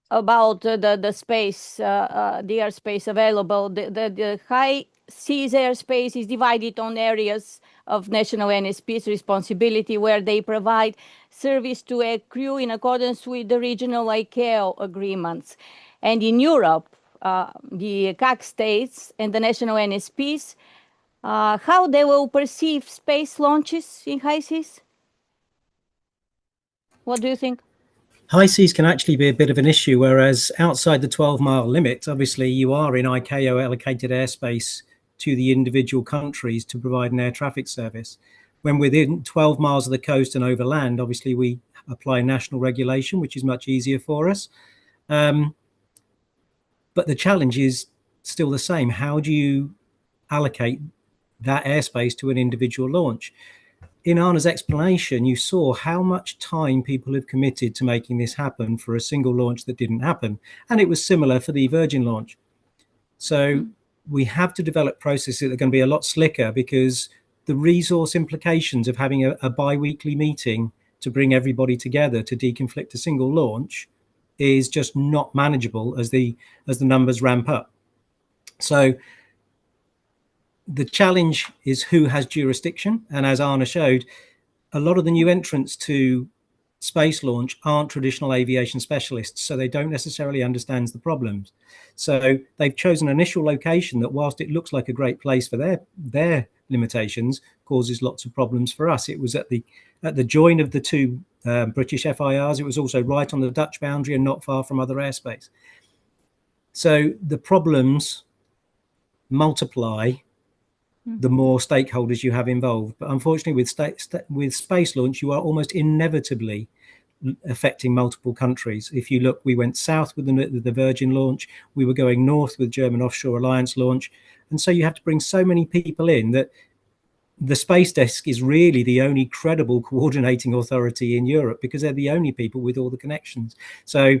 [SPEAKER 1] about the space, the airspace available. The high seas airspace is divided on areas of national NSP's responsibility where they provide service to a crew in accordance with the regional ICAO agreements. And in Europe, the CAC states and the national NSPs, how they will perceive space launches in high seas? What do you think?
[SPEAKER 4] High seas can actually be a bit of an issue, whereas outside the 12-mile limit, obviously you are in ICAO allocated airspace to the individual countries to provide an air traffic service. When within 12 miles of the coast and over land, obviously we apply national regulation, which is much easier for us. But the challenge is still the same. How do you allocate that airspace to an individual launch? In Arna's explanation, you saw how much time people have committed to making this happen for a single launch that didn't happen. And it was similar for the Virgin launch. So we have to develop processes that are going to be a lot slicker, because the resource implications of having a bi-weekly meeting to bring everybody together to deconflict a single launch is just not manageable as the numbers ramp up. So the challenge is who has jurisdiction. And as Arna showed, a lot of the new entrants to space launch aren't traditional aviation specialists, so they don't necessarily understand the problems. So they've chosen an initial location that, whilst it looks like a great place for their limitations, causes lots of problems for us. It was at the join of the two British FIRs. It was also right on the Dutch boundary and not far from other airspace. So the problems multiply the more stakeholders you have involved. But unfortunately, with space launch, you are almost inevitably affecting multiple countries. If you look, we went south with the Virgin launch, we were going north with German Offshore Alliance launch. And so you have to bring so many people in that the Space Desk is really the only credible coordinating authority in Europe, because they're the only people with all the connections. So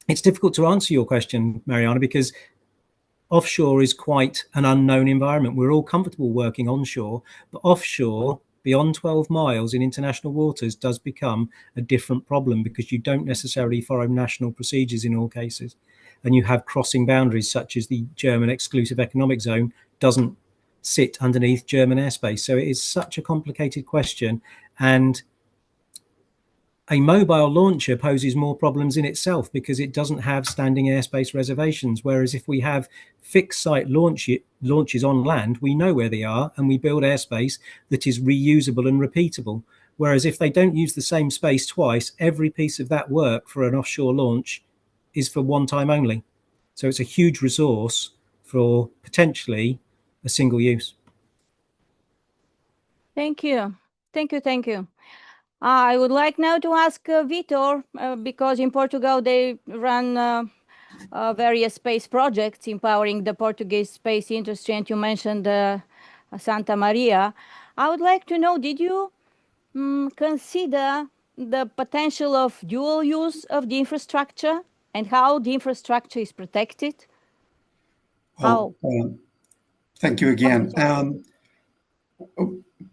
[SPEAKER 4] it's difficult to answer your question, Mariana, because offshore is quite an unknown environment. We're all comfortable working onshore, but offshore, beyond 12 miles in international waters, does become a different problem, because you don't necessarily follow national procedures in all cases. And you have crossing boundaries, such as the German exclusive economic zone doesn't sit underneath German airspace. So it is such a complicated question. And a mobile launcher poses more problems in itself, because it doesn't have standing airspace reservations. Whereas if we have fixed site launches on land, we know where they are and we build airspace that is reusable and repeatable. Whereas if they don't use the same space twice, every piece of that work for an offshore launch is for one time only. So it's a huge resource for potentially a single use.
[SPEAKER 1] Thank you. Thank you. Thank you. I would like now to ask Vitor, because in Portugal they run various space projects empowering the Portuguese space industry, and you mentioned Santa Maria. I would like to know, did you consider the potential of dual use of the infrastructure and how the infrastructure is protected?
[SPEAKER 3] Thank you again.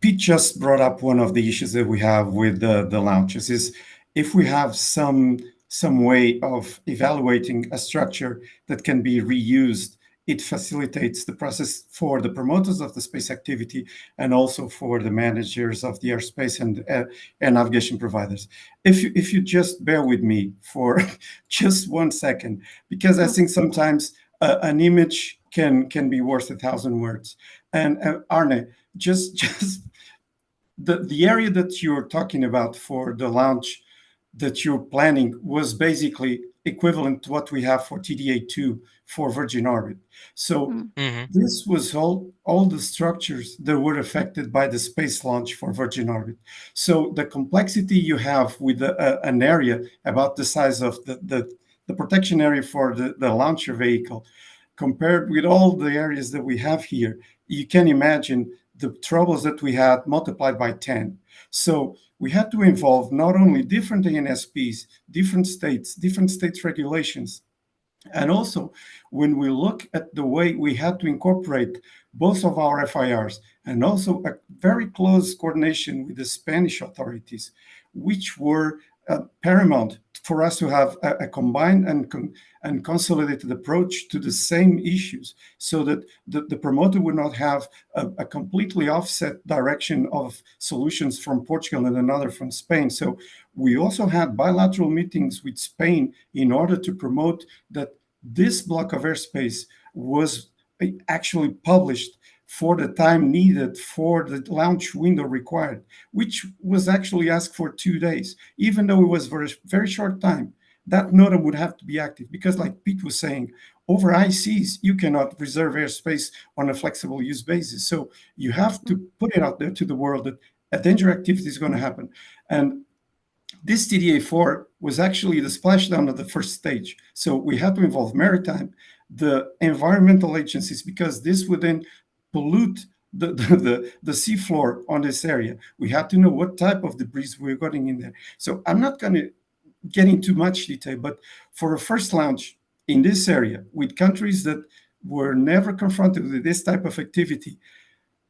[SPEAKER 3] Pete just brought up one of the issues that we have with the launches, is if we have some way of evaluating a structure that can be reused, it facilitates the process for the promoters of the space activity and also for the managers of the airspace and navigation providers. If you just bear with me for just 1 second, because I think sometimes an image can be worth 1,000 words. And Arne, just the area that you're talking about for the launch that you're planning was basically equivalent to what we have for TDA2 for Virgin Orbit. So this was all the structures that were affected by the space launch for Virgin Orbit. So the complexity you have with an area about the size of the protection area for the launcher vehicle, compared with all the areas that we have here, you can imagine the troubles that we had multiplied by 10. So we had to involve not only different ANSPs, different states regulations, And also, when we look at the way we had to incorporate both of our FIRs and also a very close coordination with the Spanish authorities, which were paramount for us to have a combined and consolidated approach to the same issues, so that the promoter would not have a completely offset direction of solutions from Portugal and another from Spain. So we also had bilateral meetings with Spain in order to promote that this block of airspace was actually published for the time needed for the launch window required, which was actually asked for 2 days. Even though it was very, very short time, that NOTAM would have to be active, because like Pete was saying, over ICs, you cannot reserve airspace on a flexible use basis. So you have to put it out there to the world that a danger activity is going to happen. And this TDA4 was actually the splashdown of the first stage. So we had to involve maritime, the environmental agencies, because this would then pollute the seafloor on this area. We had to know what type of debris we were getting in there. So I'm not going to get into much detail, but for a first launch in this area with countries that were never confronted with this type of activity,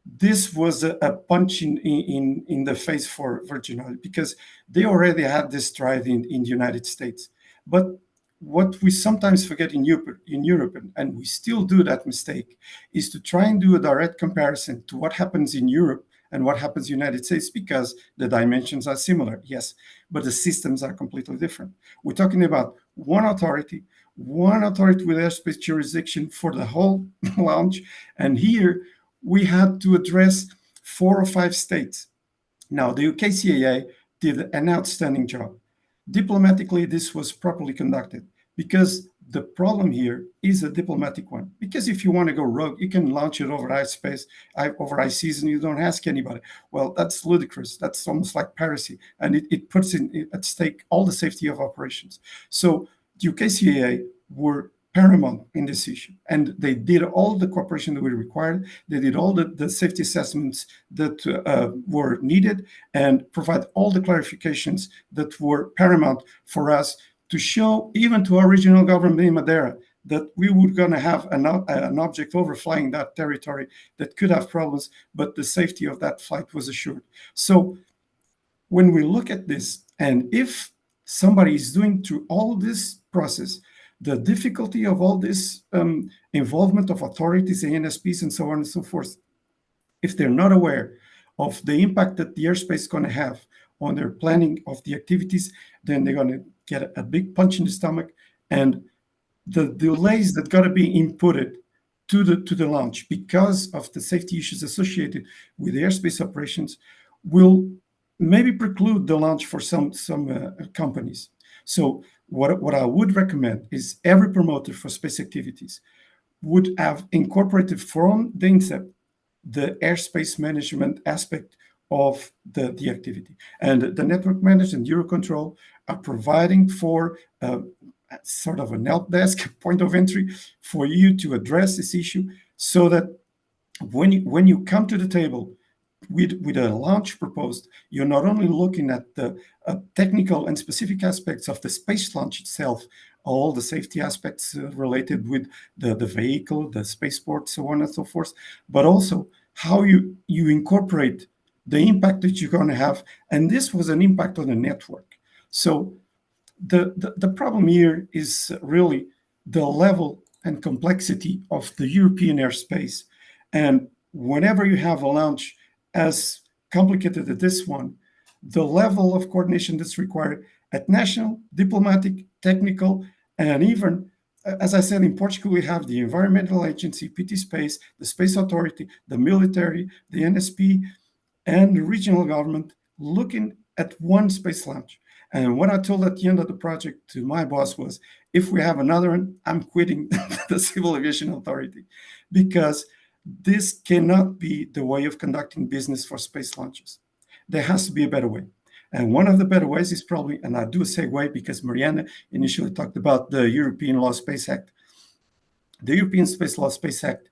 [SPEAKER 3] this was a punch in the face for Virgin Oil, because they already had this tried in the United States. But what we sometimes forget in Europe, and we still do that mistake, is to try and do a direct comparison to what happens in Europe and what happens in the United States, because the dimensions are similar, yes, but the systems are completely different. We're talking about one authority with airspace jurisdiction for the whole launch, and here we had to address 4 or 5 states. Now, the UKCAA did an outstanding job. Diplomatically, this was properly conducted, because the problem here is a diplomatic one. Because if you want to go rogue, you can launch it over airspace, over ICs, and you don't ask anybody. Well, that's ludicrous. That's almost like piracy, and it puts at stake all the safety of operations. So the UKCAA were paramount in this issue, and they did all the cooperation that we required. They did all the safety assessments that were needed, and provide all the clarifications that were paramount for us to show, even to our regional government in Madeira, that we were going to have an object overflying that territory that could have problems, but the safety of that flight was assured. So when we look at this, and if somebody is doing through all this process, the difficulty of all this involvement of authorities, ANSPs, and so on and so forth, if they're not aware of the impact that the airspace is going to have on their planning of the activities, then they're going to get a big punch in the stomach, and the delays that got to be inputted to the launch because of the safety issues associated with the airspace operations will maybe preclude the launch for some companies. So what I would recommend is every promoter for space activities would have incorporated from the incept the airspace management aspect of the activity. And the network managers and Eurocontrol are providing for sort of an help desk point of entry for you to address this issue, so that when you come to the table with a launch proposed, you're not only looking at the technical and specific aspects of the space launch itself, all the safety aspects related with the vehicle, the spaceport, so on and so forth, but also how you incorporate the impact that you're going to have. And this was an impact on the network. So the problem here is really the level and complexity of the European airspace. And whenever you have a launch as complicated as this one, the level of coordination that's required at national, diplomatic, technical, and even, as I said, in Portugal, we have the environmental agency, PT Space, the Space Authority, the military, the NSP, and the regional government looking at one space launch. And what I told at the end of the project to my boss was, if we have another one, I'm quitting the Civil Aviation Authority, because this cannot be the way of conducting business for space launches. There has to be a better way. And one of the better ways is probably, and I do a segue because Mariana initially talked about the European Law Space Act. The European Space Law Space Act,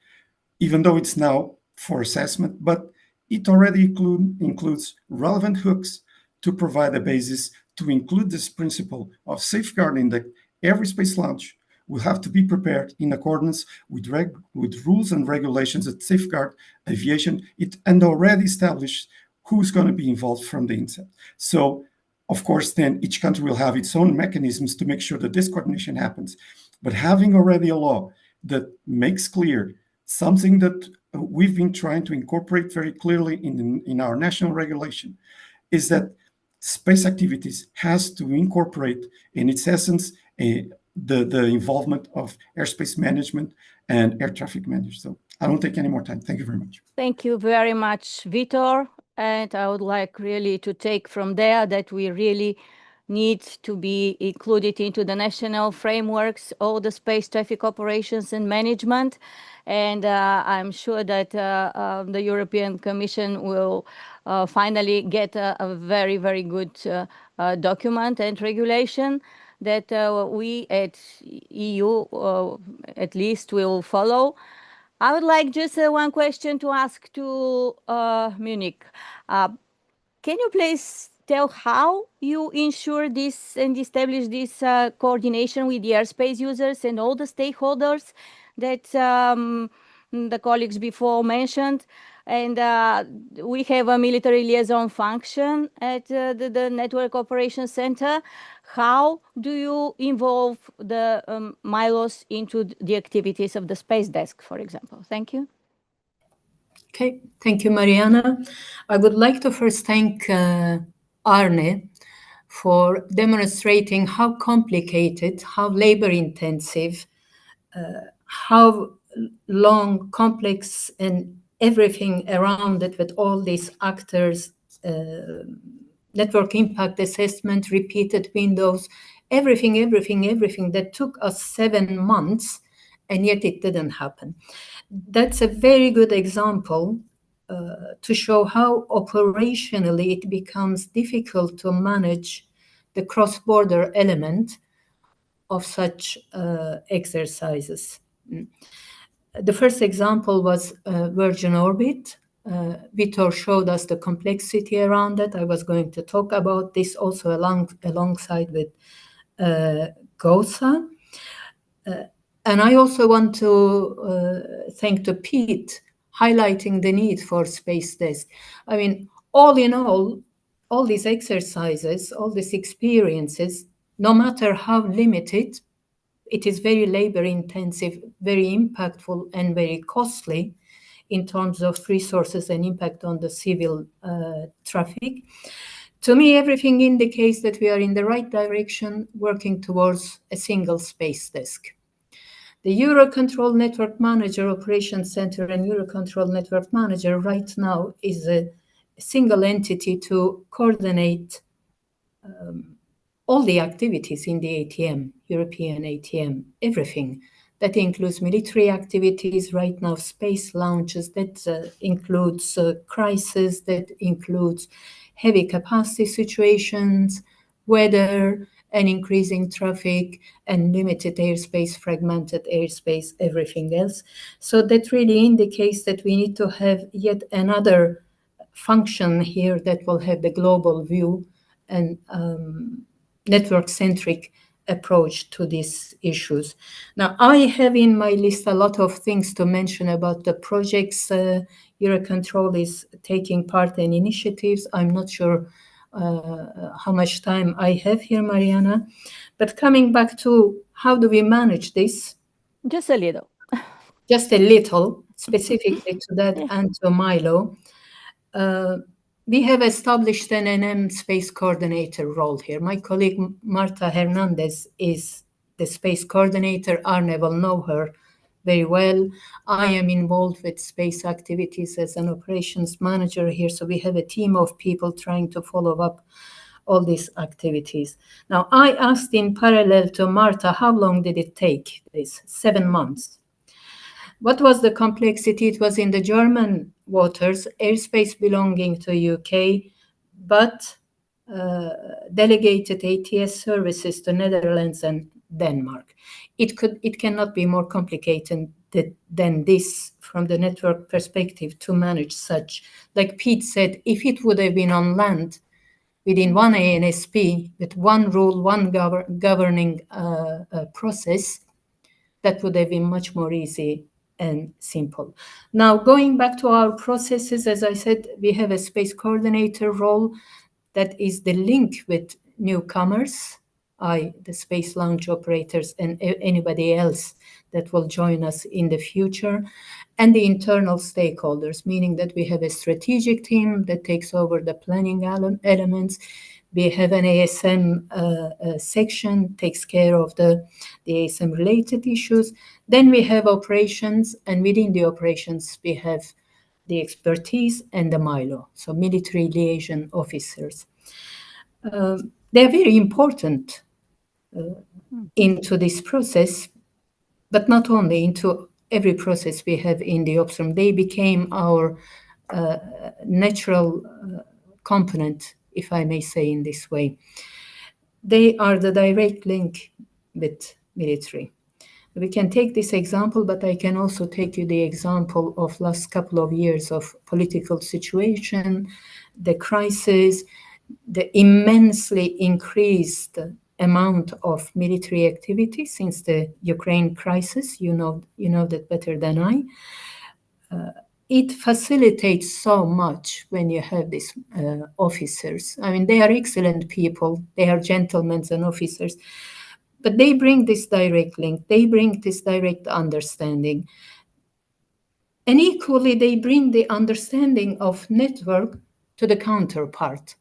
[SPEAKER 3] even though it's now for assessment, but it already includes relevant hooks to provide a basis to include this principle of safeguarding that every space launch will have to be prepared in accordance with rules and regulations that safeguard aviation and already established who's going to be involved from the inset. So, of course, then each country will have its own mechanisms to make sure that this coordination happens. But having already a law that makes clear something that we've been trying to incorporate very clearly in our national regulation is that space activities has to incorporate in its essence the involvement of airspace management and air traffic management. So I won't take any more time. Thank you very much.
[SPEAKER 1] Thank you very much, Vitor. And I would like really to take from there that we really need to be included into the national frameworks, all the space traffic operations and management. And I'm sure that the European Commission will finally get a very, very good document and regulation that we at EU at least will follow. I would like just one question to ask to Munich. Can you please tell how you ensure this and establish this coordination with the airspace users and all the stakeholders that the colleagues before mentioned? And we have a military liaison function at the Network Operations Center. How do you involve the MILOS into the activities of the Space Desk, for example? Thank you.
[SPEAKER 5] Okay, thank you, Mariana. I would like to first thank Arne for demonstrating how complicated, how labor-intensive, how long, complex, and everything around it with all these actors, network impact assessment, repeated windows, everything that took us 7 months, and yet it didn't happen. That's a very good example to show how operationally it becomes difficult to manage the cross-border element of such exercises. The first example was Virgin Orbit. Vitor showed us the complexity around it. I was going to talk about this also alongside with GOSA. And I also want to thank Pete highlighting the need for Space Desk. I mean, all in all these exercises, all these experiences, no matter how limited, it is very labor intensive, very impactful, and very costly in terms of resources and impact on the civil traffic. To me, everything indicates that we are in the right direction, working towards a single Space Desk. The EUROCONTROL Network Manager Operations Center and EUROCONTROL Network Manager right now is a single entity to coordinate all the activities in the ATM, European ATM, everything. That includes military activities, right now space launches, that includes crisis, that includes heavy capacity situations, weather, and increasing traffic, and limited airspace, fragmented airspace, everything else. So that really indicates that we need to have yet another function here that will have the global view and network-centric approach to these issues. Now, I have in my list a lot of things to mention about the projects Eurocontrol is taking part in initiatives. I'm not sure how much time I have here, Mariana, but coming back to how do we manage this?
[SPEAKER 1] Just a little.
[SPEAKER 5] Just a little, specifically to that and to Milo. We have established an NM space coordinator role here. My colleague Marta Hernandez is the space coordinator. Arne will know her very well. I am involved with space activities as an operations manager here. So we have a team of people trying to follow up all these activities. Now, I asked in parallel to Marta, how long did it take this? 7 months. What was the complexity? It was in the German waters, airspace belonging to UK, but delegated ATS services to Netherlands and Denmark. It cannot be more complicated than this from the network perspective to manage such. Like Pete said, if it would have been on land within one ANSP with one rule, one governing process, That would have been much more easy and simple. Now, going back to our processes, as I said, we have a space coordinator role that is the link with newcomers, the space launch operators, and anybody else that will join us in the future, and the internal stakeholders, meaning that we have a strategic team that takes over the planning elements. We have an ASM section, takes care of the ASM-related issues. Then we have operations, and within the operations, we have the expertise and the MILO, so military liaison officers. They're very important into this process, but not only into every process we have in the ops room. They became our natural component, if I may say in this way. They are the direct link with military. We can take this example, but I can also take you the example of last couple of years of political situation, the crisis, the immensely increased amount of military activity since the Ukraine crisis. You know that better than I. It facilitates so much when you have these officers. I mean, they are excellent people. They are gentlemen and officers. But they bring this direct link. They bring this direct understanding. And equally, they bring the understanding of network to the counterpart.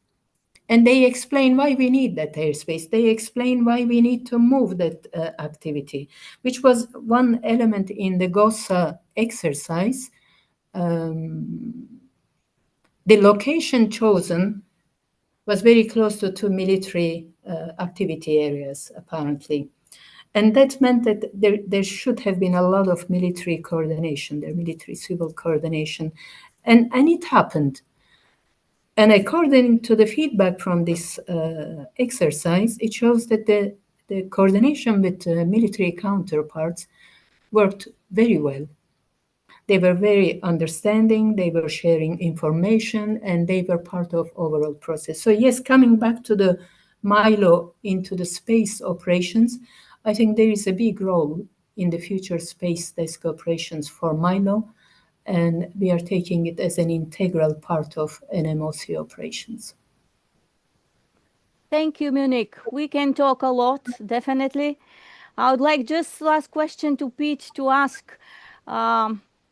[SPEAKER 5] And they explain why we need that airspace. They explain why we need to move that activity, which was one element in the GOSA exercise. The location chosen was very close to two military activity areas, apparently. And that meant that there should have been a lot of military coordination, military-civil coordination. And it happened. And according to the feedback from this exercise, it shows that the coordination with military counterparts worked very well. They were very understanding, they were sharing information, and they were part of overall process. So yes, coming back to the MILO into the space operations, I think there is a big role in the future space desk operations for MILO, and we are taking it as an integral part of NMOC operations.
[SPEAKER 1] Thank you, Munich. We can talk a lot, definitely. I would like just last question to Pete to ask,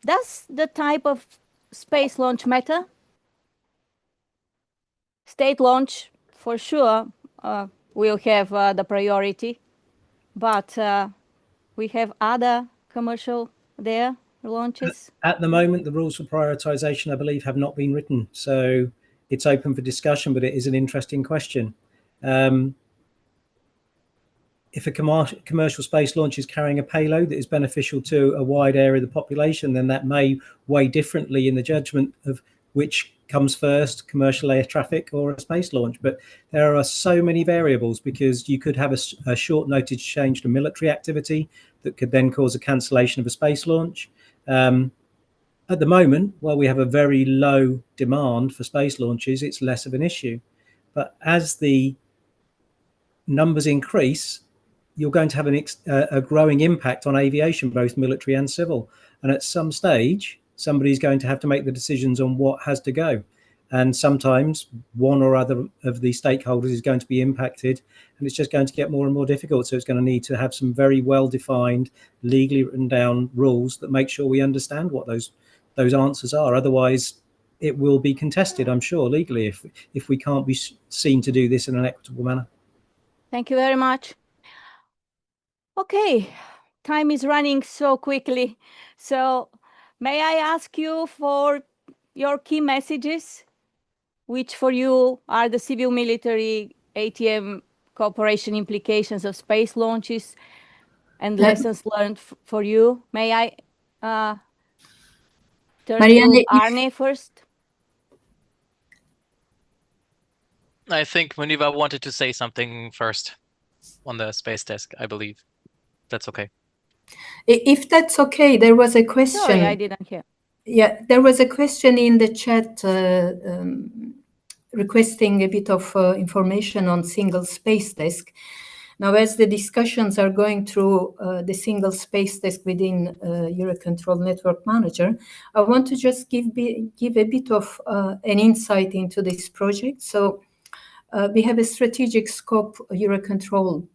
[SPEAKER 1] does the type of space launch matter? State launch, for sure, will have the priority, but we have other commercial launches.
[SPEAKER 4] At the moment, the rules for prioritization, I believe, have not been written. So it's open for discussion, but it is an interesting question. If a commercial space launch is carrying a payload that is beneficial to a wide area of the population, then that may weigh differently in the judgment of which comes first, commercial air traffic or a space launch. But there are so many variables, because you could have a short notice change to military activity that could then cause a cancellation of a space launch. At the moment, while we have a very low demand for space launches, it's less of an issue. But as the numbers increase, you're going to have a growing impact on aviation, both military and civil. And at some stage, somebody's going to have to make the decisions on what has to go. And sometimes one or other of the stakeholders is going to be impacted, and it's just going to get more and more difficult. So it's going to need to have some very well-defined, legally written down rules that make sure we understand what those answers are. Otherwise, it will be contested, I'm sure, legally, if we can't be seen to do this in an equitable manner.
[SPEAKER 1] Thank you very much. Okay, time is running so quickly. So may I ask you for your key messages, which for you are the civil-military ATM cooperation implications of space launches and lessons learned for you? May I turn to Arne first?
[SPEAKER 2] I think Muniva wanted to say something first on the space desk, I believe. That's okay.
[SPEAKER 5] If that's okay, there was a question.
[SPEAKER 1] Sorry, I didn't hear.
[SPEAKER 5] Yeah, there was a question in the chat requesting a bit of information on single space desk. Now, as the discussions are going through the single space desk within Eurocontrol Network Manager, I want to just give a bit of an insight into this project. So we have a strategic scope. Eurocontrol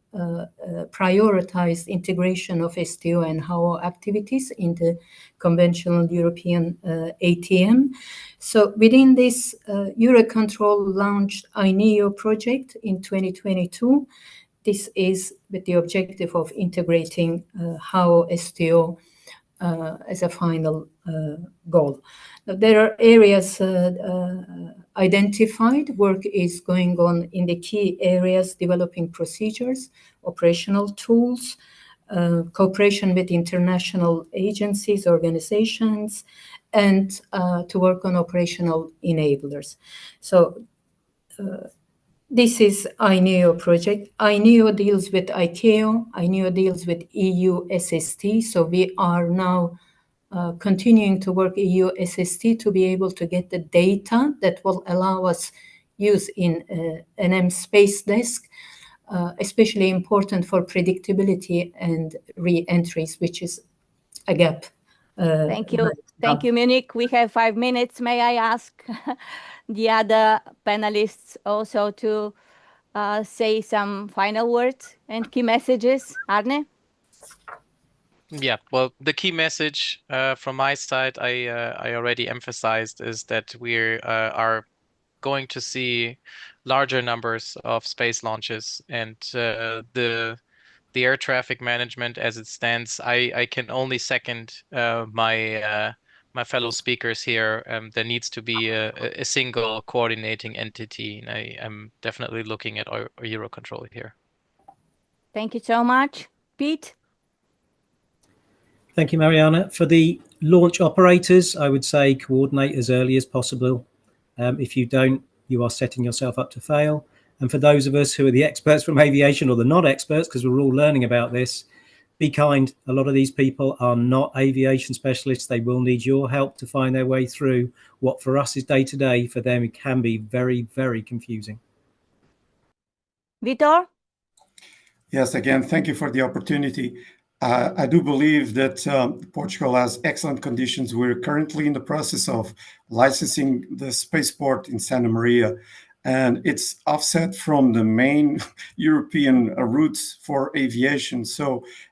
[SPEAKER 5] prioritized integration of STO and HAO activities in the conventional European ATM. So within this, Eurocontrol launched INEO project in 2022. This is with the objective of integrating HAO STO as a final goal. Now, there are areas identified. Work is going on in the key areas, developing procedures, operational tools, cooperation with international agencies, organizations, and to work on operational enablers. So this is INEO project. INEO deals with ICAO. INEO deals with EU SST. So we are now continuing to work EU SST to be able to get the data that will allow us use in NM Space Desk, especially important for predictability and re-entries, which is a gap.
[SPEAKER 1] Thank you. Thank you, Munich. We have 5 minutes. May I ask the other panelists also to say some final words and key messages? Arne?
[SPEAKER 2] Yeah, well, the key message from my side, I already emphasized, is that we are going to see larger numbers of space launches, and the air traffic management as it stands, I can only second my fellow speakers here. There needs to be a single coordinating entity, and I am definitely looking at Eurocontrol here.
[SPEAKER 1] Thank you so much. Pete?
[SPEAKER 4] Thank you, Mariana. For the launch operators, I would say coordinate as early as possible. If you don't, you are setting yourself up to fail. And for those of us who are the experts from aviation, or the not experts, because we're all learning about this, be kind. A lot of these people are not aviation specialists. They will need your help to find their way through what for us is day to day. For them, it can be very, very confusing.
[SPEAKER 1] Vitor?
[SPEAKER 3] Yes, again, thank you for the opportunity. I do believe that Portugal has excellent conditions. We're currently in the process of licensing the spaceport in Santa Maria, and it's offset from the main European routes for aviation.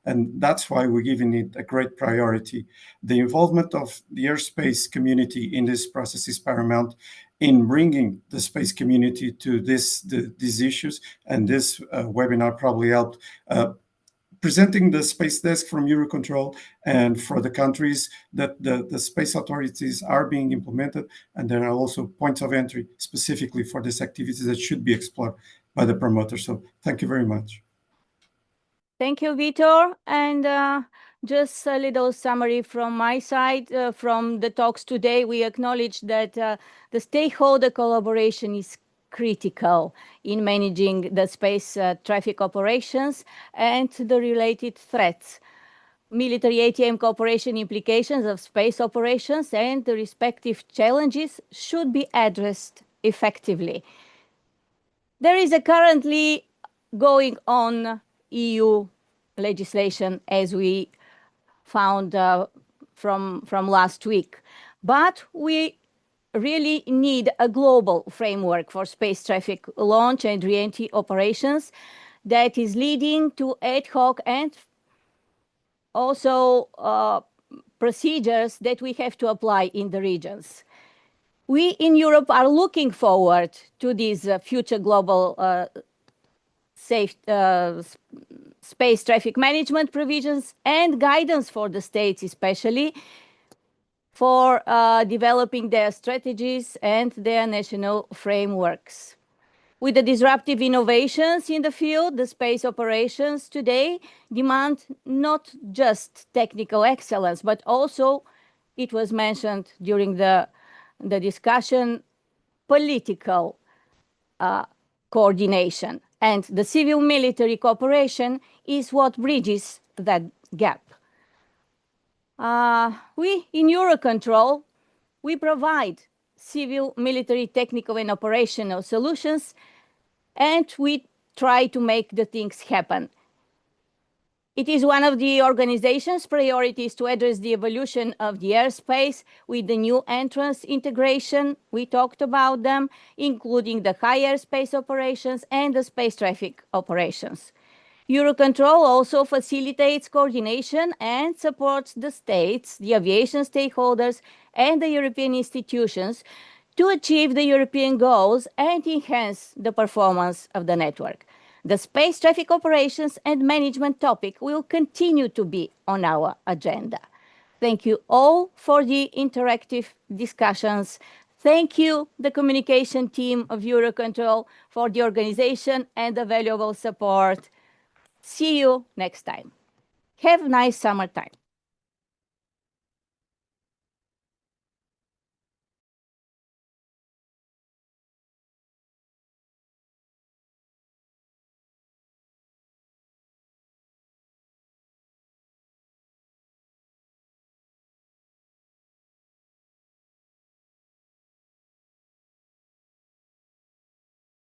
[SPEAKER 3] And that's why we're giving it a great priority. The involvement of the airspace community in this process is paramount in bringing the space community to these issues. And this webinar probably helped presenting the space desk from Eurocontrol, and for the countries that the space authorities are being implemented, and there are also points of entry specifically for this activity that should be explored by the promoter. So thank you very much.
[SPEAKER 1] Thank you, Vitor. And just a little summary from my side. From the talks today, we acknowledge that the stakeholder collaboration is critical in managing the space traffic operations and the related threats, military ATM cooperation implications of space operations, and the respective challenges should be addressed effectively. There is a currently going on EU legislation, as we found from last week, but we really need a global framework for space traffic launch and re-entry operations that is leading to ad hoc and also procedures that we have to apply in the regions. We in Europe are looking forward to these future global safe space traffic management provisions and guidance for the states, especially for developing their strategies and their national frameworks. With the disruptive innovations in the field, the space operations today demand not just technical excellence, but also, it was mentioned during the discussion, political coordination. And the civil-military cooperation is what bridges that gap. We in Eurocontrol, we provide civil, military, technical, and operational solutions, and we try to make the things happen. It is one of the organization's priorities to address the evolution of the airspace with the new entrance integration. We talked about them, including the high airspace operations and the space traffic operations. Eurocontrol also facilitates coordination and supports the states, the aviation stakeholders, and the European institutions to achieve the European goals and enhance the performance of the network. The space traffic operations and management topic will continue to be on our agenda. Thank you all for the interactive discussions. Thank you, the communication team of Eurocontrol, for the organization and the valuable support. See you next time. Have a nice summertime.